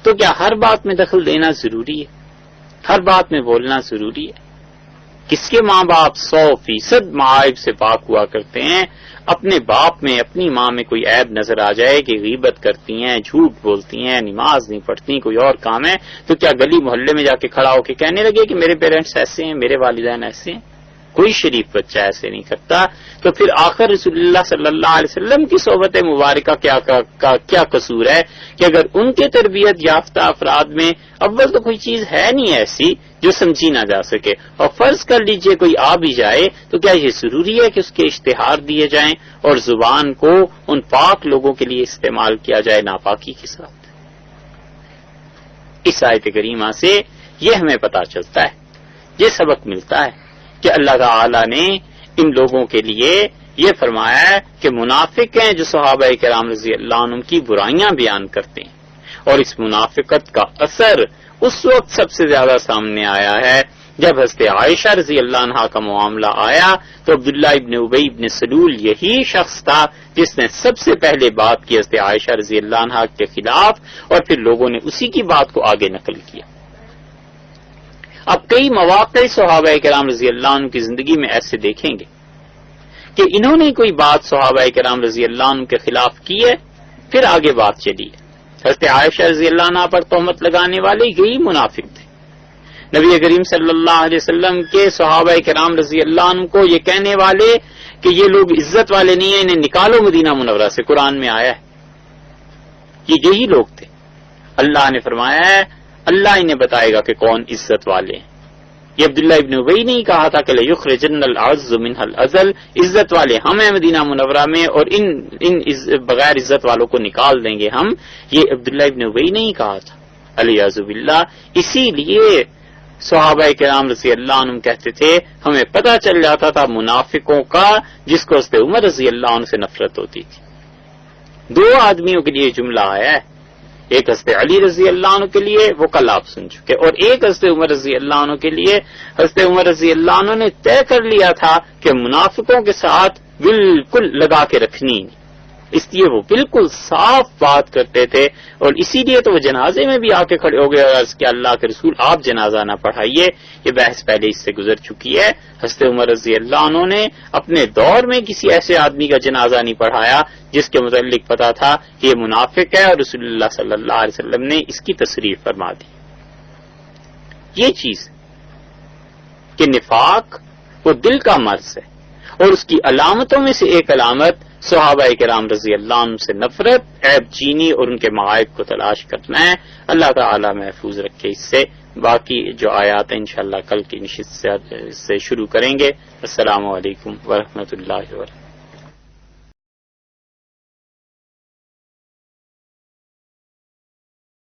تو کیا ہر بات میں دخل دینا ضروری ہے؟ ہر بات میں بولنا ضروری ہے؟ کس کے ماں باپ 100% معائب سے پاک ہوا کرتے ہیں؟ اپنے باپ میں، اپنی ماں میں کوئی عیب نظر آ جائے کہ غیبت کرتی ہیں، جھوٹ بولتی ہیں، نماز نہیں پڑھتی، کوئی اور کام ہے، تو کیا گلی محلے میں جا کے کھڑا ہو کے کہنے لگے کہ میرے پیرنٹس ایسے ہیں، میرے والدین ایسے ہیں؟ کوئی شریف بچہ ایسے نہیں کرتا۔ تو پھر آخر رسول اللہ صلی اللہ علیہ وسلم کی صحبت مبارکہ کیا قصور ہے کہ اگر ان کے تربیت یافتہ افراد میں اول تو کوئی چیز ہے نہیں ایسی جو سمجھی نہ جا سکے، اور فرض کر لیجئے کوئی آ بھی جائے تو کیا یہ ضروری ہے کہ اس کے اشتہار دیے جائیں اور زبان کو ان پاک لوگوں کے لیے استعمال کیا جائے ناپاکی کے ساتھ؟ اس آیت کریمہ سے یہ ہمیں پتہ چلتا ہے، یہ سبق ملتا ہے کہ اللہ تعالی نے ان لوگوں کے لیے یہ فرمایا ہے کہ منافق ہیں جو صحابہ کرام رضی اللہ عنہ کی برائیاں بیان کرتے ہیں، اور اس منافقت کا اثر اس وقت سب سے زیادہ سامنے آیا ہے جب حضرت عائشہ رضی اللہ عنہا کا معاملہ آیا، تو عبداللہ ابن ابی ابن سلول یہی شخص تھا جس نے سب سے پہلے بات کی حضرت عائشہ رضی اللہ عنہا کے خلاف، اور پھر لوگوں نے اسی کی بات کو آگے نقل کیا۔ اب کئی مواقع صحابہ کرام رضی اللہ عنہ کی زندگی میں ایسے دیکھیں گے کہ انہوں نے کوئی بات صحابہ کرام رضی اللہ عنہ کے خلاف کی ہے، پھر آگے بات چلی ہے۔ حضرت عائشہ رضی اللہ عنہ پر تہمت لگانے والے یہی منافق تھے۔ نبی کریم صلی اللہ علیہ وسلم کے صحابہ کرام رضی اللہ عنہ کو یہ کہنے والے کہ یہ لوگ عزت والے نہیں ہیں، انہیں نکالو مدینہ منورہ سے، قرآن میں آیا ہے، یہ یہی لوگ تھے۔ اللہ نے فرمایا ہے اللہ انہیں بتائے گا کہ کون عزت والے ہیں۔ یہ عبداللہ ابن ابی نے کہا تھا کہ لَيُخْرِجَنَّ الْأَعَزُّ مِنْهَا الْأَذَلَّ، عزت والے ہم ہیں مدینہ منورہ میں، اور ان بغیر عزت والوں کو نکال دیں گے ہم، یہ عبداللہ ابن ابی نے کہا تھا علیہ باللہ۔ اسی لیے صحابہ کرام رضی اللہ عنہ کہتے تھے ہمیں پتہ چل جاتا تھا منافقوں کا جس کو حضرت عمر رضی اللہ عنہ سے نفرت ہوتی تھی۔ دو آدمیوں کے لیے جملہ آیا ہے، ایک حضرت علی رضی اللہ عنہ کے لیے، وہ کل آپ سن چکے، اور ایک حضرت عمر رضی اللہ عنہ کے لیے۔ حضرت عمر رضی اللہ عنہ نے طے کر لیا تھا کہ منافقوں کے ساتھ بالکل لگا کے رکھنی، اس لیے وہ بالکل صاف بات کرتے تھے، اور اسی لیے تو وہ جنازے میں بھی آ کے کھڑے ہو گئے اور عرض کیا اللہ کے رسول آپ جنازہ نہ پڑھائیے۔ یہ بحث پہلے اس سے گزر چکی ہے۔ حضرت عمر رضی اللہ عنہ نے اپنے دور میں کسی ایسے آدمی کا جنازہ نہیں پڑھایا جس کے متعلق پتا تھا کہ یہ منافق ہے، اور رسول اللہ صلی اللہ علیہ وسلم نے اس کی تصریح فرما دی۔ یہ چیز کہ نفاق وہ دل کا مرض ہے، اور اس کی علامتوں میں سے ایک علامت صحابہ کرام رضی اللہ عنہ سے نفرت، عیب چینی اور ان کے معائب کو تلاش کرنا ہے. اللہ تعالی محفوظ رکھے اس سے. باقی جو آیات ہیں انشاءاللہ کل کی نشست سے شروع کریں گے. السلام علیکم ورحمۃ اللہ وبرکاتہ.